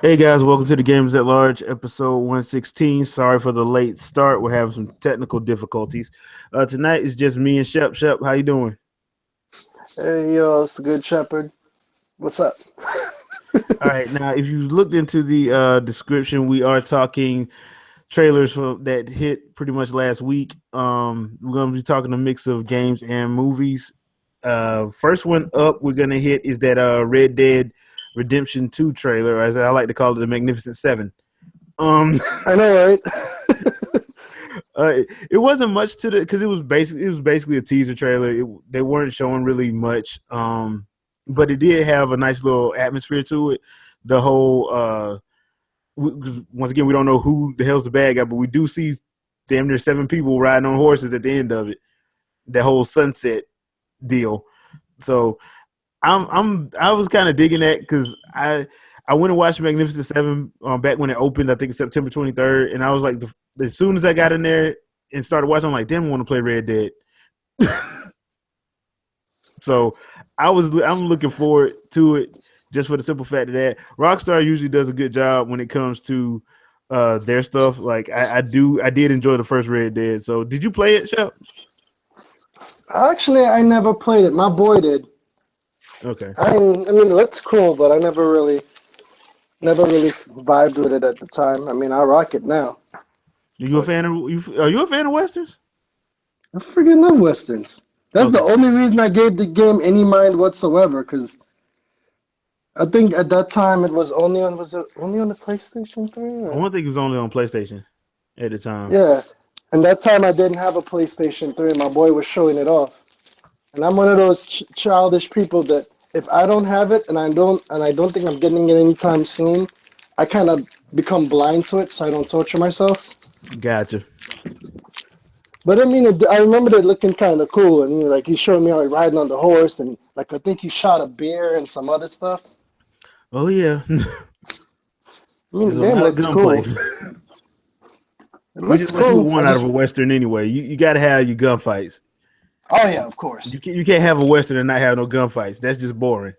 Hey guys, welcome to the Gamers at Large, episode 116. Sorry for the late start. We're having some technical difficulties. Tonight is just me and Shep. Shep, how you doing? Hey yo, it's the Good Shepherd. What's up? All right, now if you looked into the description, we are talking trailers that hit pretty much last week. We're going to be talking a mix of games and movies. First one up we're going to hit is that Red Dead Redemption 2 trailer, as I like to call it, the Magnificent Seven. I know, right? It wasn't much to the because it was basically a teaser trailer. They weren't showing really much, but it did have a nice little atmosphere to it. The whole once again, we don't know who the hell's the bad guy, but we do see damn near 7 people riding on horses at the end of it. The whole sunset deal. So I was kind of digging that because I went and watched Magnificent Seven back when it opened. I think September 23rd, and I was like, as soon as I got in there and started watching, I'm like, damn, I want to play Red Dead. So I'm looking forward to it just for the simple fact of that Rockstar usually does a good job when it comes to their stuff. Like I did enjoy the first Red Dead. So did you play it, Shep? Actually, I never played it. My boy did. Okay. I mean, it looks cool, but I never really vibed with it at the time. I mean, I rock it now, You a but fan of Are you a fan of westerns? I freaking love westerns. That's the Okay. only reason I gave the game any mind whatsoever. Because I think at that time it was it only on the PlayStation 3? I Or? don't think it was only on PlayStation at the time. Yeah, and that time I didn't have a PlayStation 3. My boy was showing it off. And I'm one of those childish people that if I don't have it and I don't think I'm getting it anytime soon, I kind of become blind to it so I don't torture myself. Gotcha. But I mean, I remember it looking kind of cool, and like he showed me how he riding on the horse, and like I think he shot a bear and some other stuff. Oh yeah. I mean, There's the a game lot of looks gunplay, cool. It which is looks what you cool. I want out of just, a western anyway. You got to have your gunfights. oh yeah, of course. You can't have a western and not have no gunfights. That's just boring.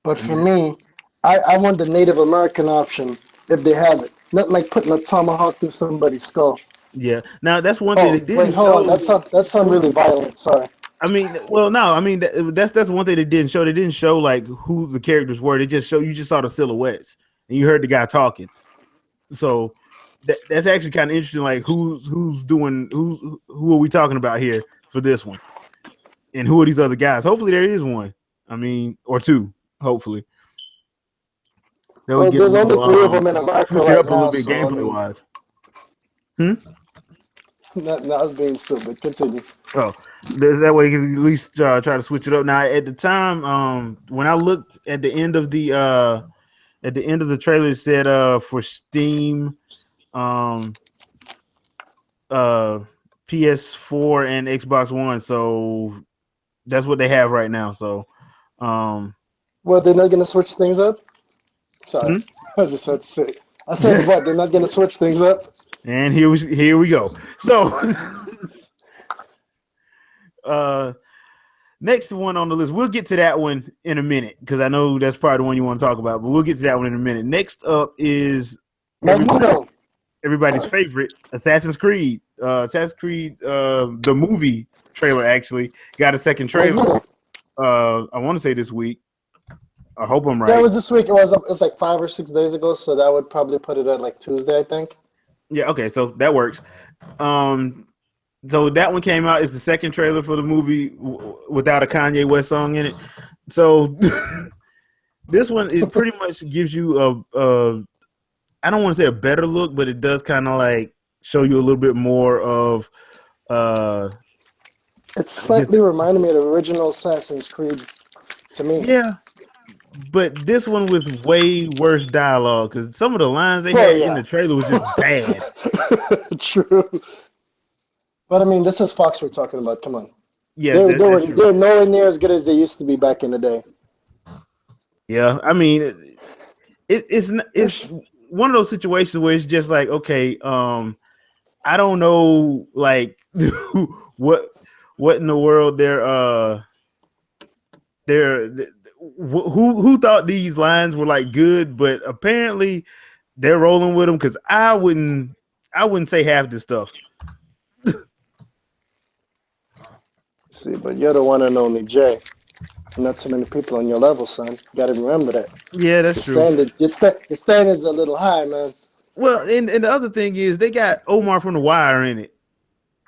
But I for mean, me, I want the Native American option if they have it. Not like putting a tomahawk through somebody's skull. yeah. Now that's one thing they Oh, wait, didn't hold on. show. That sound really violent. Sorry. I mean, well, no, I mean that's one thing they didn't show. They didn't show like who the characters were. They just show you just saw the silhouettes and you heard the guy talking. So that's actually kind of interesting. Like who's doing who are we talking about here for this one? And who are these other guys? Hopefully there is one. I mean, or two. Hopefully that would Well, get a there's only little three of them in America switch it right up a little now, bit so I gameplay mean, wise. Hmm? that was being stupid. Continue. Oh, that way you can at least try to switch it up. Now, at the time, when I looked at the end of the trailer, it said for Steam, um, uh, PS4 and Xbox One. So that's what they have right now. So, um, Well, they're not gonna switch things up. Sorry, hmm? I just had to say. I said what? They're not gonna switch things up. And here we go. So, uh, next one on the list, we'll get to that one in a minute because I know that's probably the one you want to talk about, but we'll get to that one in a minute. Next up is Magneto. everybody's Sorry. favorite, Assassin's Creed. Assassin's Creed, the movie trailer actually got a second trailer. Magneto. I want to say this week. I hope I'm Yeah, it right. was this week. It was like 5 or 6 days ago, so that would probably put it at like Tuesday, I think. Yeah, okay, so that works. Um, so that one came out. It's the second trailer for the movie without a Kanye West song in it. So this one it pretty much gives you a I don't want to say a better look, but it does kind of like show you a little bit more of uh It just slightly reminded me of the original Assassin's Creed to me. yeah, but this one with way worse dialogue because some of the lines they Well, had in the yeah. trailer was just bad. True. But I mean, this is Fox we're talking about. Come on. Yeah, They're, they that's were, true. they're nowhere near as good as they used to be back in the day. Yeah, I mean it's Ish. one of those situations where it's just like okay, I don't know like what what in the world they're who thought these lines were like good, but apparently they're rolling with them because I wouldn't say half this stuff. See, but you're the one and only Jay. Not too many people on your level, son. You gotta remember that. Yeah, that's true. Your standards are a little high, man. Well, and the other thing is they got Omar from The Wire in it.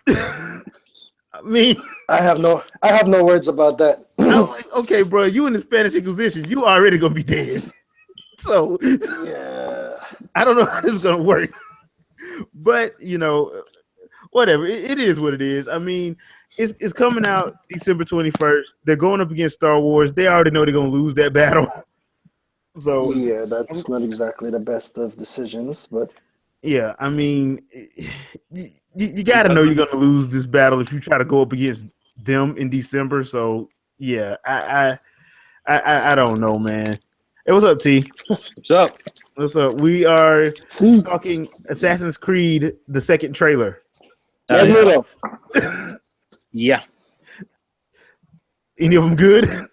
I mean, I have no words about that. Okay, bro, you in the Spanish Inquisition, you already gonna be dead. So yeah, I don't know how this is gonna work. But whatever. It is what it is. I mean, it's coming out December 21st. They're going up against Star Wars. They already know they're gonna lose that battle. So yeah, that's not exactly the best of decisions, but yeah, I mean, you got to know you're going to lose this battle if you try to go up against them in December. So yeah, I don't know, man. Hey, what's up, T? What's up? What's up? We are talking Assassin's Creed, the second trailer. Yeah. Any of them good?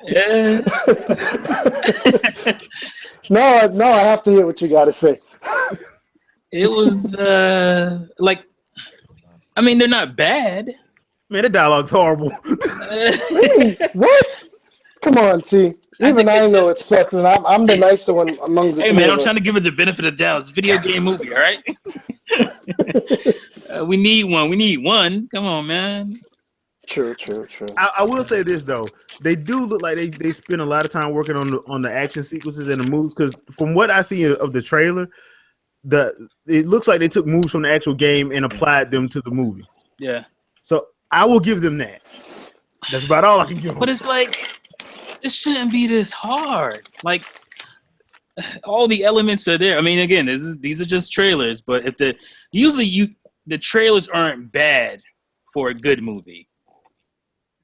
Yeah. No, I have to hear what you got to say. It was like, I mean, they're not bad. Man, the dialogue's horrible. What? Come on, T. Even I know it sucks, and I'm the nicer one among the. Hey, man, I'm trying to give it the benefit of the doubt. It's a video game movie, all right? We need one. We need one. Come on, man. True. I will say this though, they do look like they spend a lot of time working on the action sequences and the moves. Because from what I see of the trailer, it looks like they took moves from the actual game and applied them to the movie. Yeah. So I will give them that. That's about all I can give them. But it's like, it shouldn't be this hard. Like, all the elements are there. I mean, again, these are just trailers. But if the trailers aren't bad for a good movie.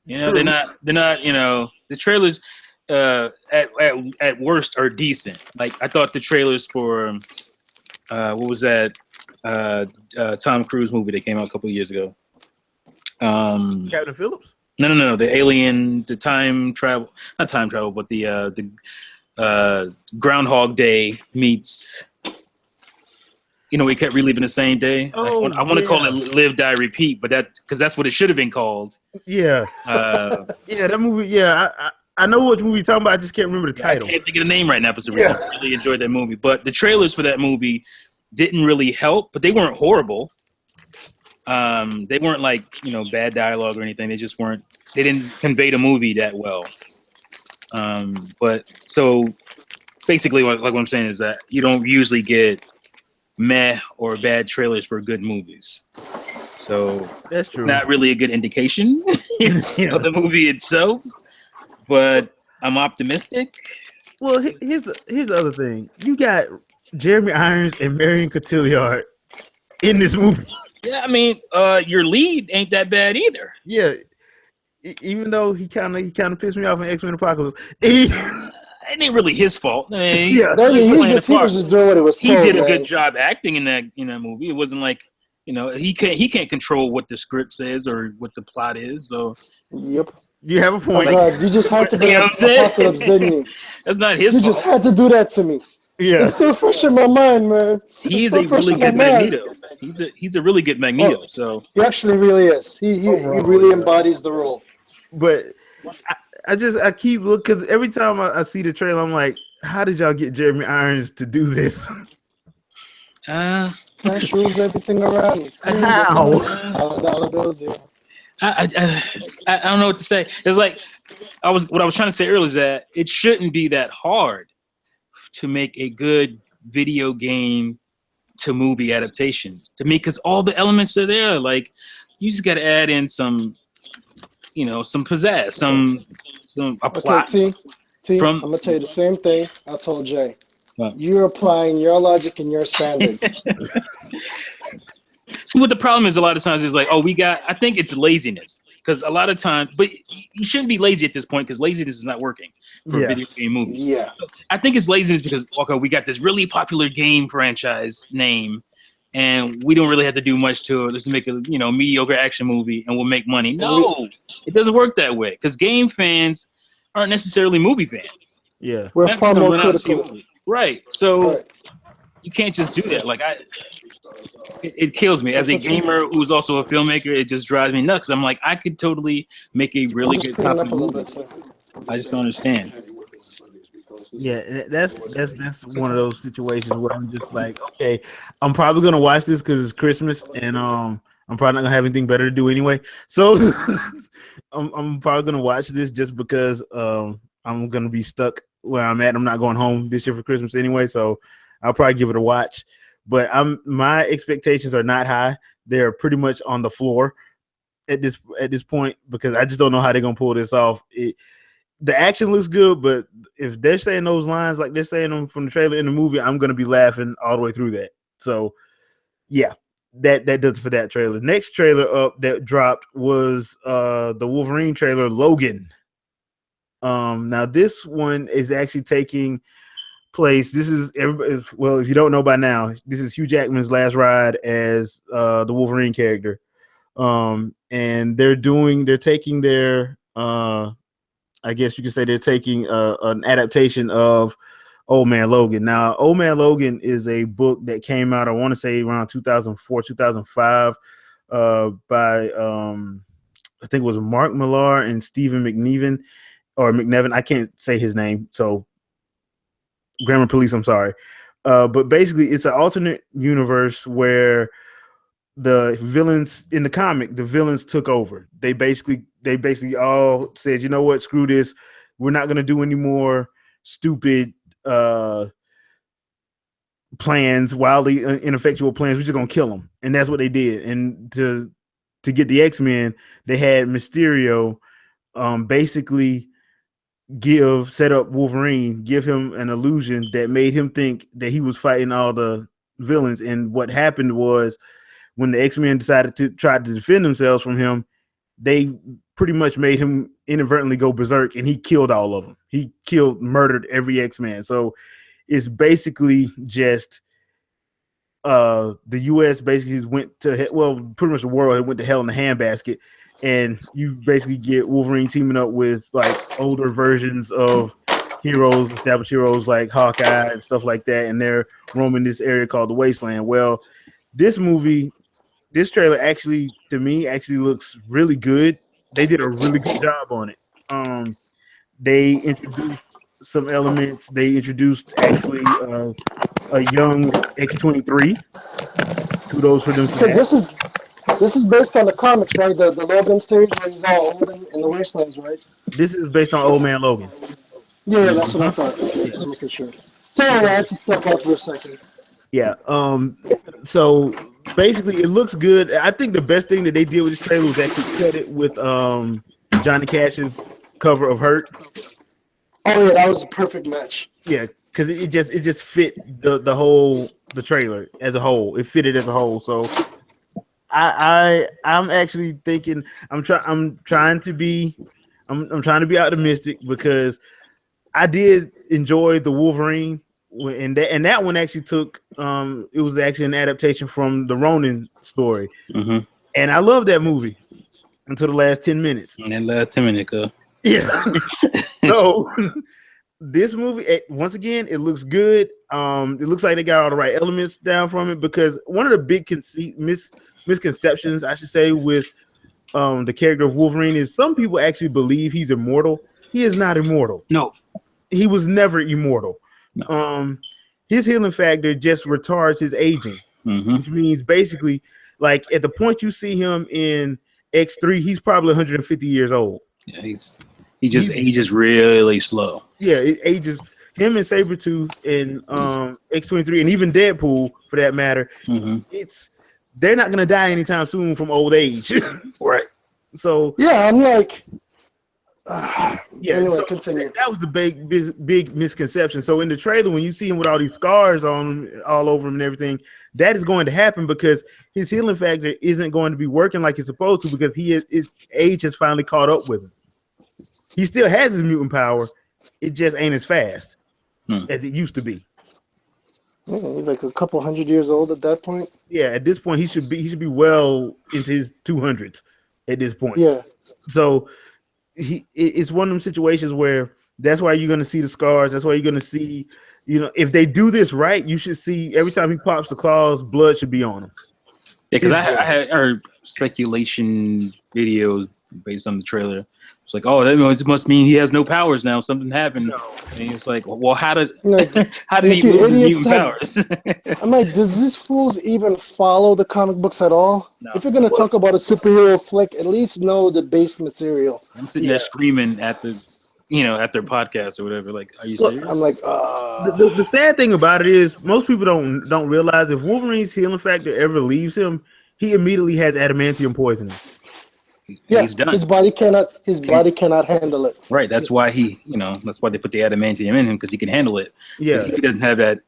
They're not. The trailers at worst are decent. Like I thought the trailers for what was that Tom Cruise movie that came out a couple of years ago? Captain Phillips? No. The alien, the time travel, not time travel, but the Groundhog Day meets. We kept reliving the same day. Oh, I want to call it Live, Die, Repeat, but because that's what it should have been called. Yeah. Yeah, that movie. Yeah, I know what movie you're talking about. I just can't remember the title. I can't think of the name right now for some reason. I really enjoyed that movie, but the trailers for that movie didn't really help, but they weren't horrible. They weren't like bad dialogue or anything. They just weren't. They didn't convey the movie that well. But so basically, what I'm saying is that you don't usually get meh or bad trailers for good movies. So that's true. It's not really a good indication of the movie itself, but I'm optimistic. Well, here's the other thing. You got Jeremy Irons and Marion Cotillard in this movie. Yeah, I mean, your lead ain't that bad either. Yeah, even though he kind of pissed me off in X-Men Apocalypse. It ain't really his fault. I mean, he was just doing what he was told. He did a good job acting in that movie. It wasn't like he can't control what the script says or what the plot is. So yep, you have a point. Oh God, you just had to do Apocalypse, didn't you? That's not his fault. You just had to do that to me. Yeah, it's still fresh in my mind, man. He is a really good Magneto. He's a really good Magneto. So he actually really is. He really embodies the role. But I keep looking because every time I see the trailer, I'm like, how did y'all get Jeremy Irons to do this? Cash rules everything around. How? Dollar bills, yeah. I don't know what to say. It's like what I was trying to say earlier is that it shouldn't be that hard to make a good video game to movie adaptation to me, because all the elements are there. Like you just got to add in some pizzazz, a plot. Okay, T, I'm gonna tell you the same thing I told Jay. You're applying your logic and your standards. See, what the problem is a lot of times is like, I think it's laziness. Because a lot of times, but you shouldn't be lazy at this point because laziness is not working for video game movies. Yeah. I think it's laziness because, we got this really popular game franchise name and we don't really have to do much to it. Let's make a mediocre action movie, and we'll make money. No, it doesn't work that way because game fans aren't necessarily movie fans. Yeah, We're Fans far gonna more run out and see a critical. movie. Right? So Right. you can't just do that. Like it kills me as a gamer who's also a filmmaker. It just drives me nuts. I'm like, I could totally make a really Just good clean it copy up a little movie. bit, sir. I just don't understand. yeah. That's one of those situations where I'm just like, okay, I'm probably gonna watch this because it's Christmas, and I'm probably not gonna have anything better to do anyway. So I'm probably gonna watch this just because I'm gonna be stuck where I'm at. I'm not going home this year for Christmas anyway, so I'll probably give it a watch. But my expectations are not high. They're pretty much on the floor at this point because I just don't know how they're gonna pull this off. The action looks good, but if they're saying those lines like they're saying them from the trailer in the movie, I'm gonna be laughing all the way through that. So yeah, that does it for that trailer. Next trailer up that dropped was the Wolverine trailer, Logan. Now this one is actually taking place. This is everybody. Well, if you don't know by now, this is Hugh Jackman's last ride as the Wolverine character. And they're taking their I guess you could say they're taking an adaptation of Old Man Logan. Now, Old Man Logan is a book that came out, I want to say around 2004, 2005, by I think it was Mark Millar and Stephen McNevin. I can't say his name, so Grammar Police, I'm sorry. But basically, it's an alternate universe where the villains in the comic, the villains took over. They basically all said, you know what, screw this. We're not going to do any more stupid plans, wildly ineffectual plans. We're just going to kill them. And that's what they did. And to get the X-Men, they had Mysterio basically set up Wolverine, give him an illusion that made him think that he was fighting all the villains. And what happened was when the X-Men decided to try to defend themselves from him, they pretty much made him inadvertently go berserk, and he killed all of them. He murdered every X-Man. So it's basically just the U.S. basically went to pretty much the world went to hell in a handbasket, and you basically get Wolverine teaming up with like older versions of heroes, established heroes like Hawkeye and stuff like that, and they're roaming this area called the Wasteland. Well, this trailer actually, to me, looks really good. They did a really good job on it. They introduced some elements. They introduced actually a young X-23. Kudos for them for that. This is based on the comics, right? The Logan series where he's all old in the wastelands, right? This is based on Old Man Logan. Yeah, that's what I thought. I'm making sure. Sorry, I had to step out for a second. Yeah. So basically, it looks good. I think the best thing that they did with this trailer was actually cut it with Johnny Cash's cover of Hurt. Oh yeah, that was a perfect match. Yeah, because it just fit the trailer as a whole. It fitted as a whole. So I'm actually thinking I'm trying to be optimistic because I did enjoy the Wolverine. And that one actually took it was actually an adaptation from the Ronin story, and I love that movie until the last 10 minutes. And last 10 minutes, yeah. So this movie, once again, it looks good. It looks like they got all the right elements down from it because one of the big misconceptions, I should say, with the character of Wolverine is some people actually believe he's immortal. He is not immortal. No, he was never immortal. No. His healing factor just retards his aging, which means basically, like at the point you see him in X3, he's probably 150 years old. Yeah, he just ages really slow. Yeah, it ages. Him and Sabretooth and X-23 and even Deadpool, for that matter, they're not gonna die anytime soon from old age. Right. So yeah, I'm like. Anyway, so continue. That was the big misconception. So in the trailer, when you see him with all these scars on him, all over him and everything, that is going to happen because his healing factor isn't going to be working like it's supposed to because his age has finally caught up with him. He still has his mutant power. It just ain't as fast as it used to be. Yeah, he's like a couple 100 years old at that point. Yeah, at this point, he should be well into his 200s at this point. Yeah. So it's one of them situations where that's why you're going to see the scars. That's why you're going to see, if they do this right, you should see every time he pops the claws, blood should be on him. Yeah, because I had heard speculation videos based on the trailer. It's like, oh, that must mean he has no powers now. Something happened, and it's like, well, how did how did he lose his mutant powers? I'm like, does these fools even follow the comic books at all? No. If you're gonna talk about a superhero flick, at least know the base material. I'm sitting there screaming at the, at their podcast or whatever. Like, are you serious? I'm like, the sad thing about it is most people don't realize if Wolverine's healing factor ever leaves him, he immediately has adamantium poisoning. yeah, he's done. His body cannot handle it. Right. That's why that's why they put the adamantium in him, because he can handle it. Yeah. If he doesn't have that,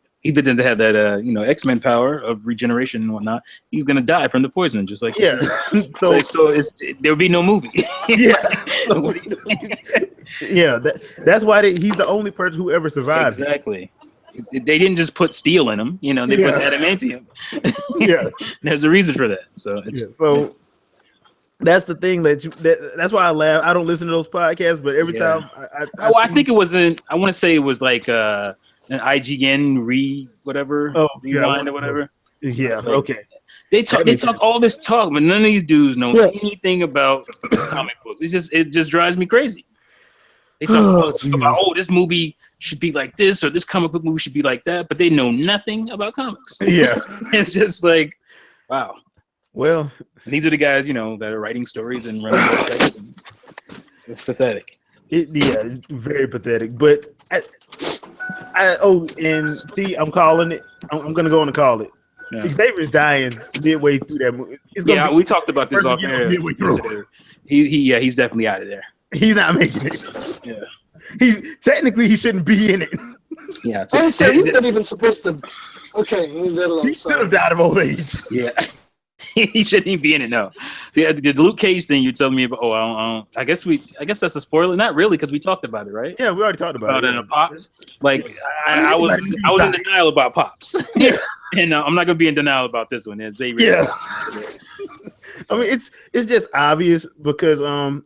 X-Men power of regeneration and whatnot, he's gonna die from the poison, just like so there would be no movie. Yeah. Yeah. That's why he's the only person who ever survived. Exactly. They didn't just put steel in him, they put adamantium. Yeah. There's a reason for that. So that's the thing that's why I laugh. I don't listen to those podcasts, but every time I think it wasn't. I want to say it was like an IGN rewind or whatever. Yeah. Like, okay. They talk all this talk, but none of these dudes know anything about comic books. It just drives me crazy. They talk about this movie should be like this, or this comic book movie should be like that, but they know nothing about comics. Yeah. It's just like, wow. Well, and these are the guys, that are writing stories and running websites. It's pathetic. Very pathetic. But I'm calling it. I'm gonna go on and call it. Yeah. Xavier's dying midway through that movie. We talked about this off air. He's definitely out of there. He's not making it. Yeah. He shouldn't be in it. Yeah. He's not even supposed to. Okay, he should have died of old age. Yeah. He shouldn't even be in it. No, the Luke Cage thing you're telling me about. Oh, I guess that's a spoiler. Not really, because we talked about it, right? Yeah, we already talked about it. In Pops. Like I was in denial about Pops. Yeah, and I'm not gonna be in denial about this one. Xavier. Yeah. I mean, it's just obvious because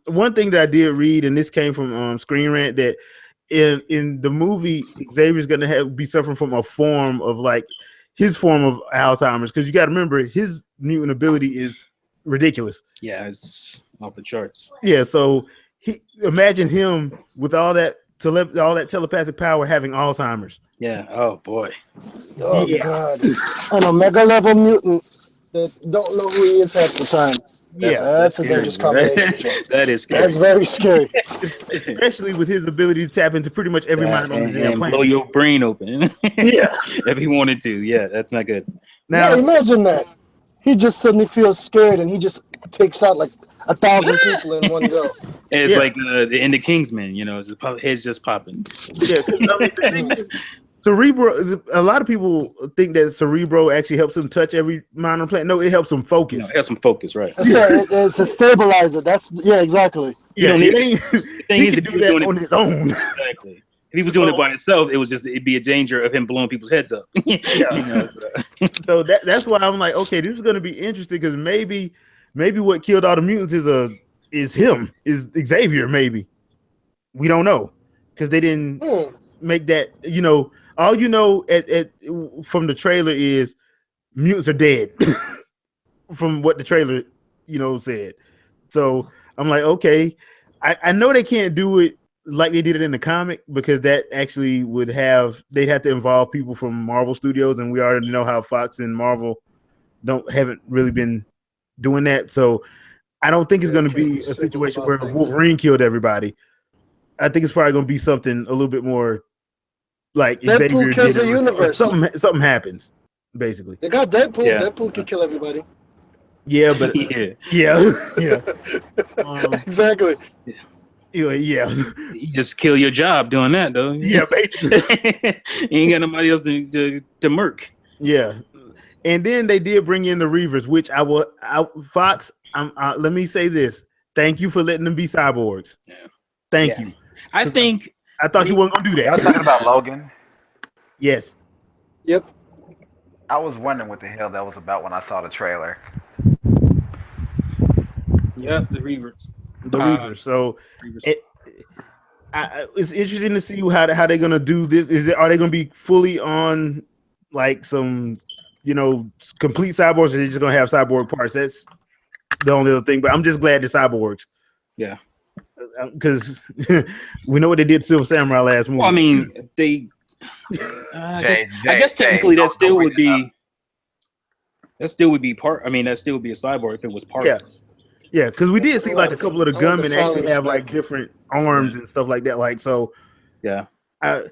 one thing that I did read, and this came from Screen Rant, that in the movie Xavier's gonna be suffering from a form of like his form of Alzheimer's, because you got to remember his mutant ability is ridiculous. Yeah, it's off the charts. Yeah, so imagine him with all that telepathic power having Alzheimer's. Yeah. Oh boy. Oh God. An Omega level mutant that don't know who he is half the time. That's a dangerous combination. That is scary. That's very scary. Especially with his ability to tap into pretty much every mind on the damn planet. Blow your brain open. Yeah. If he wanted to. Yeah, that's not good. Now imagine that. He just suddenly feels scared and he just takes out like 1,000 people in one go. It's like the end of Kingsman, head's just popping. Yeah, the thing is, Cerebro, a lot of people think that Cerebro actually helps him touch every mind on the planet. No, it helps him focus. No, it helps him focus, right? It's a stabilizer. Exactly. Yeah, he can do that on his own. Exactly. If he was doing it by himself, it'd be a danger of him blowing people's heads up. So that's why I'm like, okay, this is going to be interesting, because maybe what killed all the mutants is Xavier. Maybe we don't know, because they didn't make that. All from the trailer is mutants are dead. From what the trailer said. So I'm like, okay, I know they can't do it like they did it in the comic, because that actually they'd have to involve people from Marvel Studios, and we already know how Fox and Marvel haven't really been doing that. So I don't think it's going to be a situation where Wolverine killed everybody. I think it's probably going to be something a little bit more like Deadpool kills the universe. Something happens, basically. They got Deadpool. Yeah. Deadpool can kill everybody. Yeah, but yeah. Exactly. Yeah. You just kill your job doing that, though. Yeah, basically. You ain't got nobody else to murk. Yeah. And then they did bring in the Reavers, which Fox, let me say this. Thank you for letting them be cyborgs. Yeah. Thank you. I thought you weren't going to do that. Y'all talking about Logan? Yes. Yep. I was wondering what the hell that was about when I saw the trailer. Yep, the Reavers. The Reavers. So Reavers. it's interesting to see how they're gonna do this. Are they gonna be fully on like some, complete cyborgs, or are they just gonna have cyborg parts? That's the only other thing. But I'm just glad the cyborgs. Yeah. Because we know what they did to Silver Samurai last movie. Well, I mean, they. I guess technically that still would be. That still would be part. I mean, that still would be a cyborg if it was parts. Yeah, because we did see like a couple of the gunmen actually have like respect. different arms and stuff like that. Like so. Yeah. That's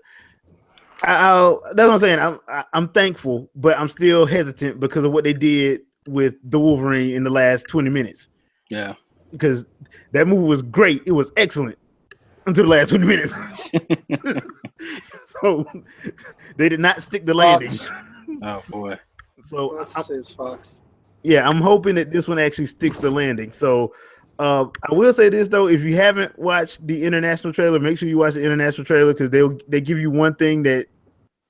what I'm saying. I'm thankful, but I'm still hesitant because of what they did with the Wolverine in the last 20 minutes. Yeah. Because that movie was great. It was excellent until the last 20 minutes. So they did not stick the landing. Fox. Oh boy. So Fox. yeah, I'm hoping that this one actually sticks the landing. So I will say this though, if you haven't watched the international trailer, make sure you watch the international trailer because they give you one thing that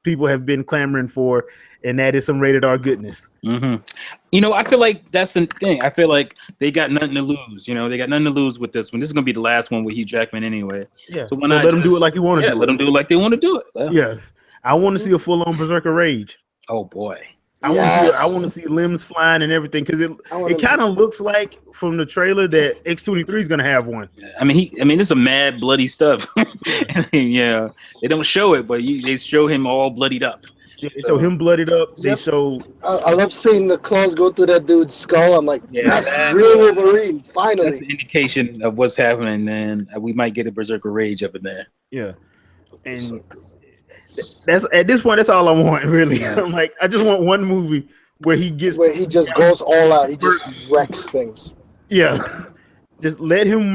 people have been clamoring for, and that is some rated R goodness. Mm-hmm. I feel like that's the thing. I feel like they got nothing to lose. They got nothing to lose with this one. This is gonna be the last one with Hugh Jackman anyway. Yeah. So let them do it like you want to. Yeah, let them do it like they want to do it. Yeah. I want to see a full on Berserker Rage. Oh boy. I want to see limbs flying and everything because it kind of looks like from the trailer that X-23 is gonna have one. I mean, it's a mad bloody stuff. Yeah, they don't show it, but they show him all bloodied up. They show him bloodied up. They show. I love seeing the claws go through that dude's skull. I'm like, that's real Wolverine. Finally, that's an indication of what's happening, and we might get a Berserker Rage up in there. Yeah, and that's at this point. That's all I want, really. Yeah. I'm like, I just want one movie where he just goes all out. He just wrecks things. Yeah, just let him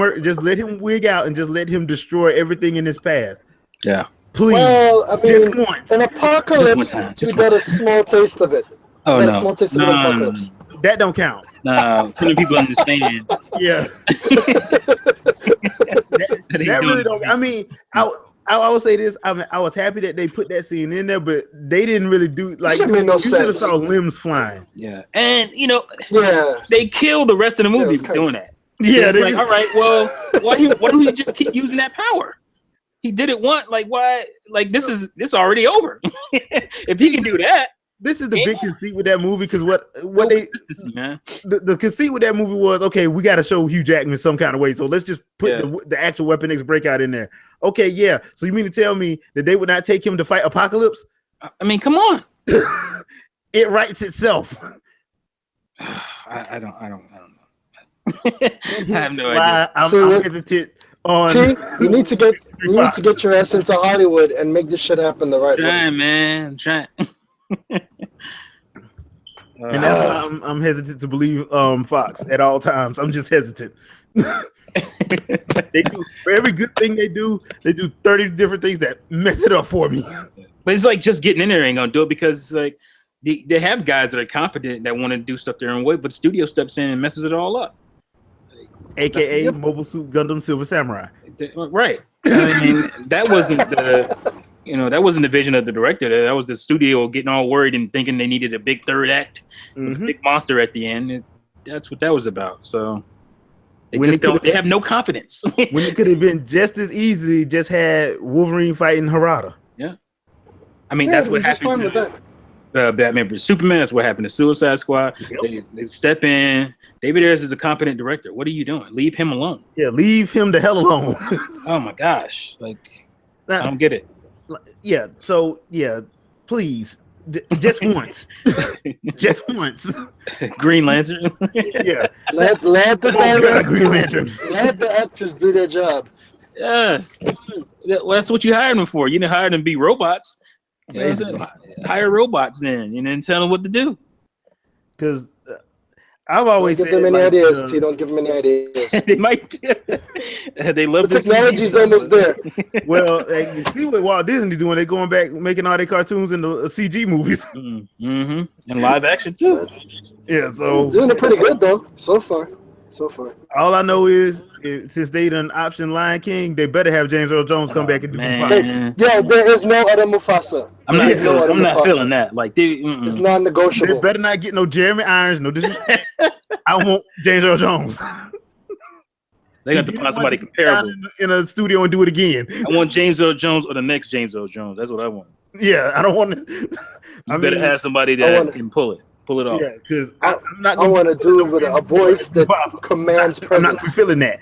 wig out and just let him destroy everything in his path. Yeah. Please. Well, I mean, just once. in Apocalypse, you got a small taste of it. Oh no. A small taste of Apocalypse. That don't count. No, too many people understand. Yeah. that really don't. I mean, I would say this. I was happy that they put that scene in there, but they didn't really do like. It made no you should have sense. saw limbs flying. Yeah, and Yeah, they killed the rest of the movie Yeah, doing that. Yeah, It's like, all right, well, why do he just keep using that power? He did it once. Like, why? Like, this already over. If he can do that, This is the big conceit with that movie because what they consistency, man. the conceit with that movie was, okay, we got to show Hugh Jackman some kind of way, so let's just put the actual Weapon X breakout in there. Okay, yeah. So you mean to tell me that they would not take him to fight Apocalypse? I mean, come on. It writes itself. I don't know. I have no idea. I'm hesitant on. See, you need to get your ass into Hollywood and make this shit happen the right way. Trying, man. I'm trying. And that's why I'm hesitant to believe Fox at all times. I'm just hesitant. They do, for every good thing they do 30 different things that mess it up for me. But it's like just getting in there ain't gonna do it because it's like they have guys that are competent that want to do stuff their own way, but the studio steps in and messes it all up. AKA Mobile Suit Gundam Silver Samurai. Right. I mean, that wasn't the vision of the director. That was the studio getting all worried and thinking they needed a big third act, with a big monster at the end. That's what that was about. So they have no confidence. When it could have been just as easy, just had Wolverine fighting Harada. Yeah. I mean, that's what happened to Batman vs Superman. That's what happened to Suicide Squad. Yep. They step in. David Ayers is a competent director. What are you doing? Leave him alone. Yeah, leave him the hell alone. Oh my gosh. Like, I don't get it. Yeah, so yeah, please. Just once. Just once. Green Lantern. Yeah. Let Green Lantern. Let the actors do their job. Yeah. Well, that's what you hired them for. You didn't hire them to be robots. Hire robots then, and then tell them what to do. Because I've always give them any ideas. You don't give them any ideas. They might. They love the technology's almost there. Well, you see what Walt Disney doing? They're going back making all their cartoons into CG movies. Mm-hmm. And live action too. Yeah, so doing it pretty good though so far. So far. All I know is since they done option Lion King, they better have James Earl Jones come back and do Mufasa. Man, Yeah, there is no other Mufasa. I'm There not is no other feeling. I'm not Mufasa. feeling that. Like, they, It's mm-mm. They non-negotiable. better not get no Jeremy Irons. No, this is I want James Earl Jones. They got to find somebody comparable. in a studio and do it again. I want James Earl Jones or the next James Earl Jones. That's what I want. Yeah, I don't want to. You better have somebody that can pull it off. Yeah, because I'm not. I want a dude with a voice that commands I'm not presence. feeling that.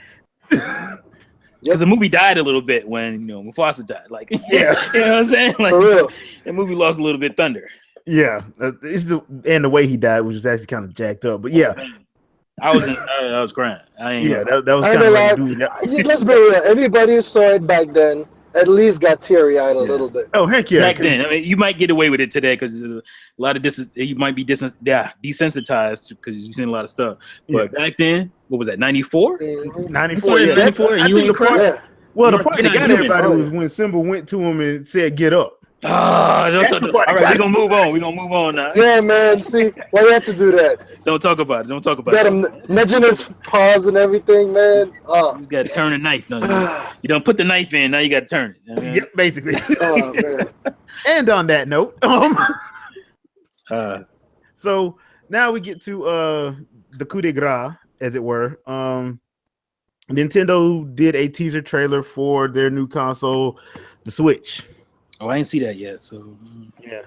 Because the movie died a little bit when Mufasa died. Like, Yeah. you know what I'm saying? Like, For real. the movie lost a little bit thunder. Yeah, it's the way he died, which was actually kind of jacked up. But yeah, I was crying. I ain't. yeah, that was I kind ain't of gonna like, lie. dude. Let's be real. Anybody who saw it back then at least got teary-eyed a little bit. Oh heck yeah! Back then, I mean, you might get away with it today because a lot of this you might be desensitized because you've seen a lot of stuff. But back then, what was that? 94? Mhm. 94. Yeah, 94, and I you think ain't the part, cry? Yeah. well, the You're part that not got human. everybody Oh, was when Simba went to him and said, "Get up." Ah, That's the part all that right, got we're gonna move on. We're gonna move on now. Yeah, man. See, why you have to do that? Don't talk about it. Don't talk about Got it. him nudging his paws and everything, man. Oh, You gotta turn a knife. No, you don't put the knife in. Now you gotta turn it. I mean, Yep, basically. oh man. And on that note, uh, so now we get to the coup de grace, as it were. Nintendo did a teaser trailer for their new console, the Switch. oh, I didn't see that yet. So Yeah.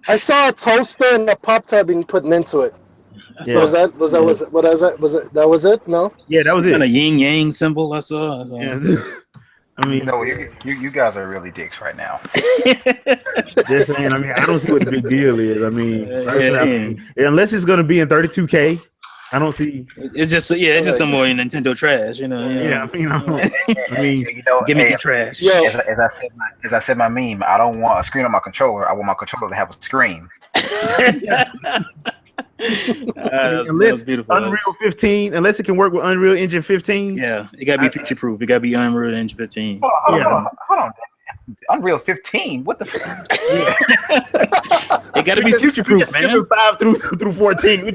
I saw a toaster and a pop tart being put into it. Yeah. Was it? No. Yeah, that was kind of it. yin yang symbol I saw. Yeah. I mean, You guys are really dicks right now. just saying. I mean, I don't see what the big deal is. I mean, personally, I mean, unless it's going to be in 32K, I don't see. It's just some more Nintendo trash, you know. Yeah, I mean, Gimmicky trash. Yo. As I said my meme, I don't want a screen on my controller. I want my controller to have a screen. That unless was beautiful. Unreal 15, unless it can work with Unreal Engine 15. Yeah, it gotta be future proof. It gotta be Unreal Engine 15. Hold on. Unreal 15. What the fuck? It gotta be future proof, man. 5 through 14.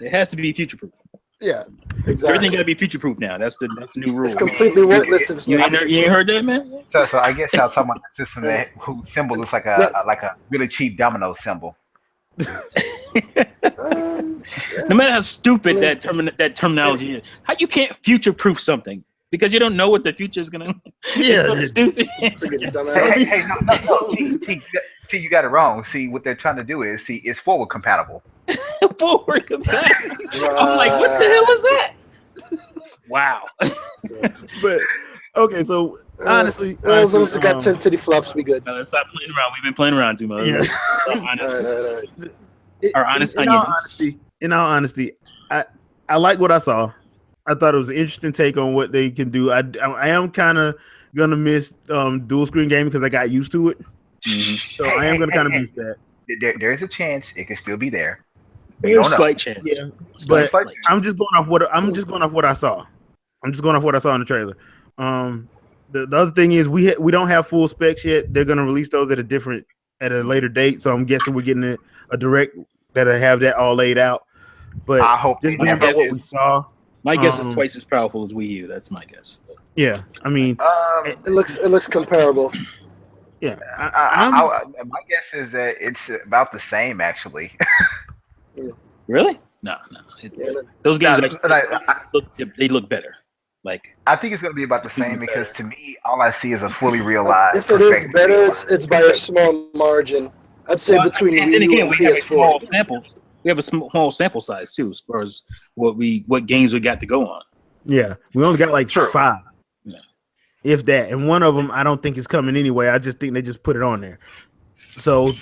It has to be future proof. Yeah, Exactly. Everything gotta be future proof now. That's the new rule. It's completely worthless. If it's You not. ain't heard that, man? So I guess y'all talking about the system whose symbol looks like a really cheap domino symbol. No matter how stupid that terminology is, how you can't future proof something because you don't know what the future is gonna. It's so stupid. Freaking dumbass. Hey, no. See, you got it wrong. See, what they're trying to do is, it's forward compatible. Forward compatible. I'm like, what the hell is that? Wow. but okay, so honestly, As long as it got 10 titty flops, we good. Let's stop playing around. We've been playing around too much. Yeah. All right. Our honest in all onions. honesty, I like what I saw. I thought it was an interesting take on what they can do. I am kind of gonna miss dual screen gaming because I got used to it. Mm-hmm. So I am gonna kind of miss that. There's a chance it can still be there. There's a slight chance. Yeah, Slight but chance. I'm just going off what I saw. I'm just going off what I saw in the trailer. The other thing is we don't have full specs yet. They're gonna release those at a later date. So I'm guessing we're getting a direct that'll have that all laid out. But I hope just they going have by what we saw. My guess is twice as powerful as Wii U. That's my guess. Yeah, I mean, It looks comparable. yeah. my guess is that it's about the same, actually. Really? No. Those games they look better. Like I think it's going to be about the same because to me, all I see is a fully realized. If it is perfect better, video. it's by a small margin. I'd say between and then Wii U again, and we have a small PS4. samples. We have a small sample size too, as far as what games we got to go on. Yeah, we only got like 5. Yeah. If that. And one of them I don't think is coming anyway. I just think they just put it on there. So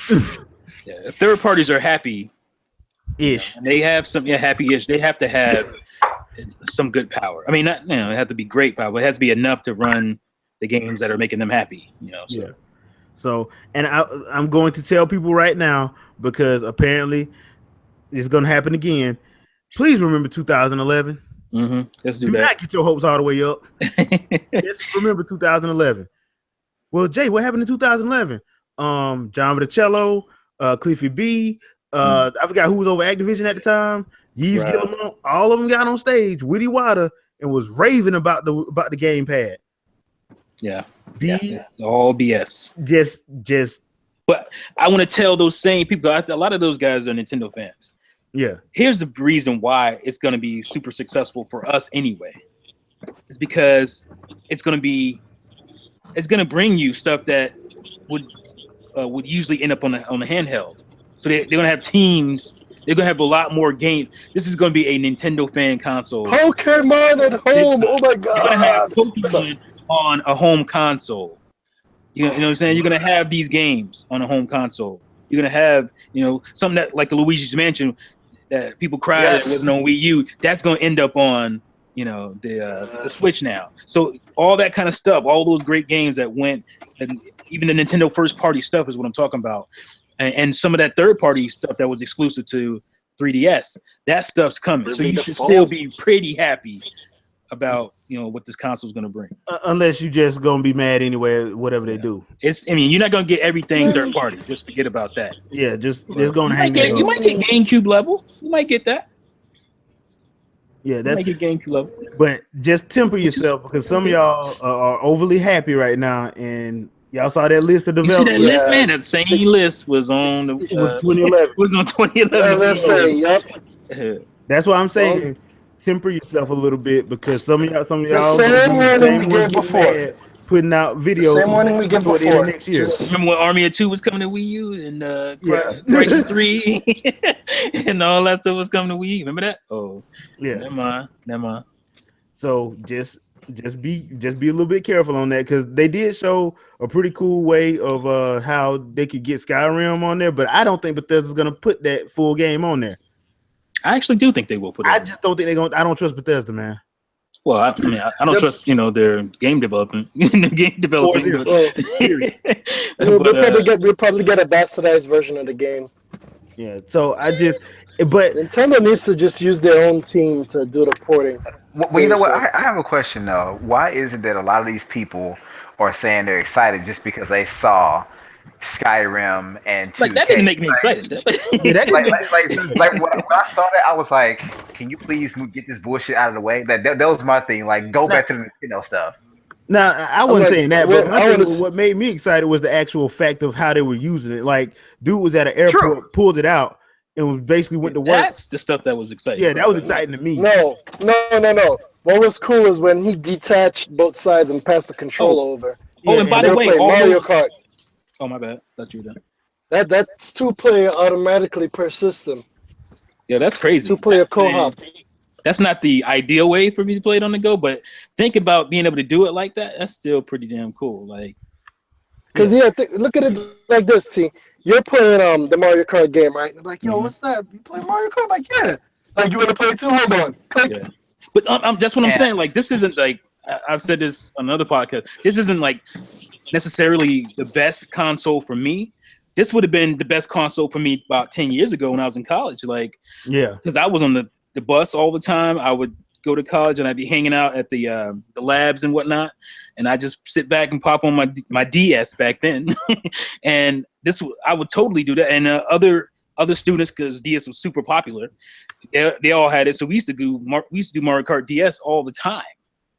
Yeah, if third parties are happy, ish. and they have some happy-ish, they have to have some good power. I mean, not it have to be great power, but it has to be enough to run the games that are making them happy. So. Yeah. So, and I'm going to tell people right now because apparently it's going to happen again. Please remember 2011. Mm-hmm. Let's do Do that. not get your hopes all the way up. Just remember 2011. Well, Jay, what happened in 2011? John Viticello, Cliffy B, I forgot who was over Activision at the time. Yves Right. Guillemot, all of them got on stage, Witty Wada, and was raving about the gamepad. Yeah. B All BS. just But I want to tell those same people, a lot of those guys are Nintendo fans. yeah. Here's the reason why it's going to be super successful for us anyway. It's because it's going to bring you stuff that would usually end up on the handheld. So they're going to have teams. They're going to have a lot more games. This is going to be a Nintendo fan console. Pokemon at home. Oh my You're going to have god. Pokemon on a home console. You know what I'm saying? You're going to have these games on a home console. You're going to have, something that like the Luigi's Mansion that people cried that wasn't on Wii U. That's going to end up on, the Switch now. So all that kind of stuff, all those great games that went, and even the Nintendo first party stuff is what I'm talking about. And some of that third party stuff that was exclusive to 3DS, that stuff's coming. So you should still be pretty happy about what this console is going to bring. Unless you just gonna be mad anyway, whatever they do. You're not going to get everything third party. Just forget about that. Yeah, just gonna hang. You might get GameCube level. You might get that. Yeah, that's make it GameCube level. But just temper yourself because some of y'all are overly happy right now, and y'all saw that list of You see developers. that list, man? That same list was on the 2011. was on 2011. Let's say, yep. That's why I'm saying temper yourself a little bit because some of y'all same gonna warning be we gave before. mad putting out videos. Same warning we gave before the end of before. next year. Just- Remember when Army of Two was coming to Wii U and Yeah. Crisis 3 and all that stuff was coming to Wii U? Remember that? Oh, Yeah. never mind. So just be a little bit careful on that because they did show a pretty cool way of how they could get Skyrim on there, but I don't think Bethesda's gonna put that full game on there. I actually do think they will put it. I on. just don't think they're gonna. I don't trust Bethesda, man. Well, I don't trust their game development. Game developing. Well, we'll probably get a bastardized version of the game. Yeah. So but Nintendo needs to just use their own team to do the porting. Well, you know what? I have a question though. Why is it that a lot of these people are saying they're excited just because they saw Skyrim and 2K? Like that didn't make me excited. like when I saw that, I was like, "Can you please get this bullshit out of the way?" That was my thing. Like, go back to the Nintendo stuff. now I wasn't saying that, but I was- what made me excited was the actual fact of how they were using it. Like, dude was at an airport, pulled it out, and was basically went to work. That's the stuff that was exciting. Yeah, that was exciting to me. No. What was cool is when he detached both sides and passed the control over. Oh, and by They the were way, playing all Mario those, Kart. oh my bad, thought you were done. That's two-player automatically per system. Yeah, that's crazy. Two-player co-op. That's not the ideal way for me to play it on the go, but think about being able to do it like that. That's still pretty damn cool. Like, Because look at it like this, T. You're playing the Mario Kart game, right? I'm like, yo, what's that? You play Mario Kart? I'm like, yeah. Like, you want to play it too? Hold on. Click. yeah. But that's what I'm saying. Like, this isn't like I've said this on another podcast. This isn't like necessarily the best console for me. This would have been the best console for me about 10 years ago when I was in college. Like, Yeah. because I was on the bus all the time. I would go to college and I'd be hanging out at the labs and whatnot, and I just sit back and pop on my DS back then, and I would totally do that. And other students, because DS was super popular, they all had it. So we used to do Mario Kart DS all the time.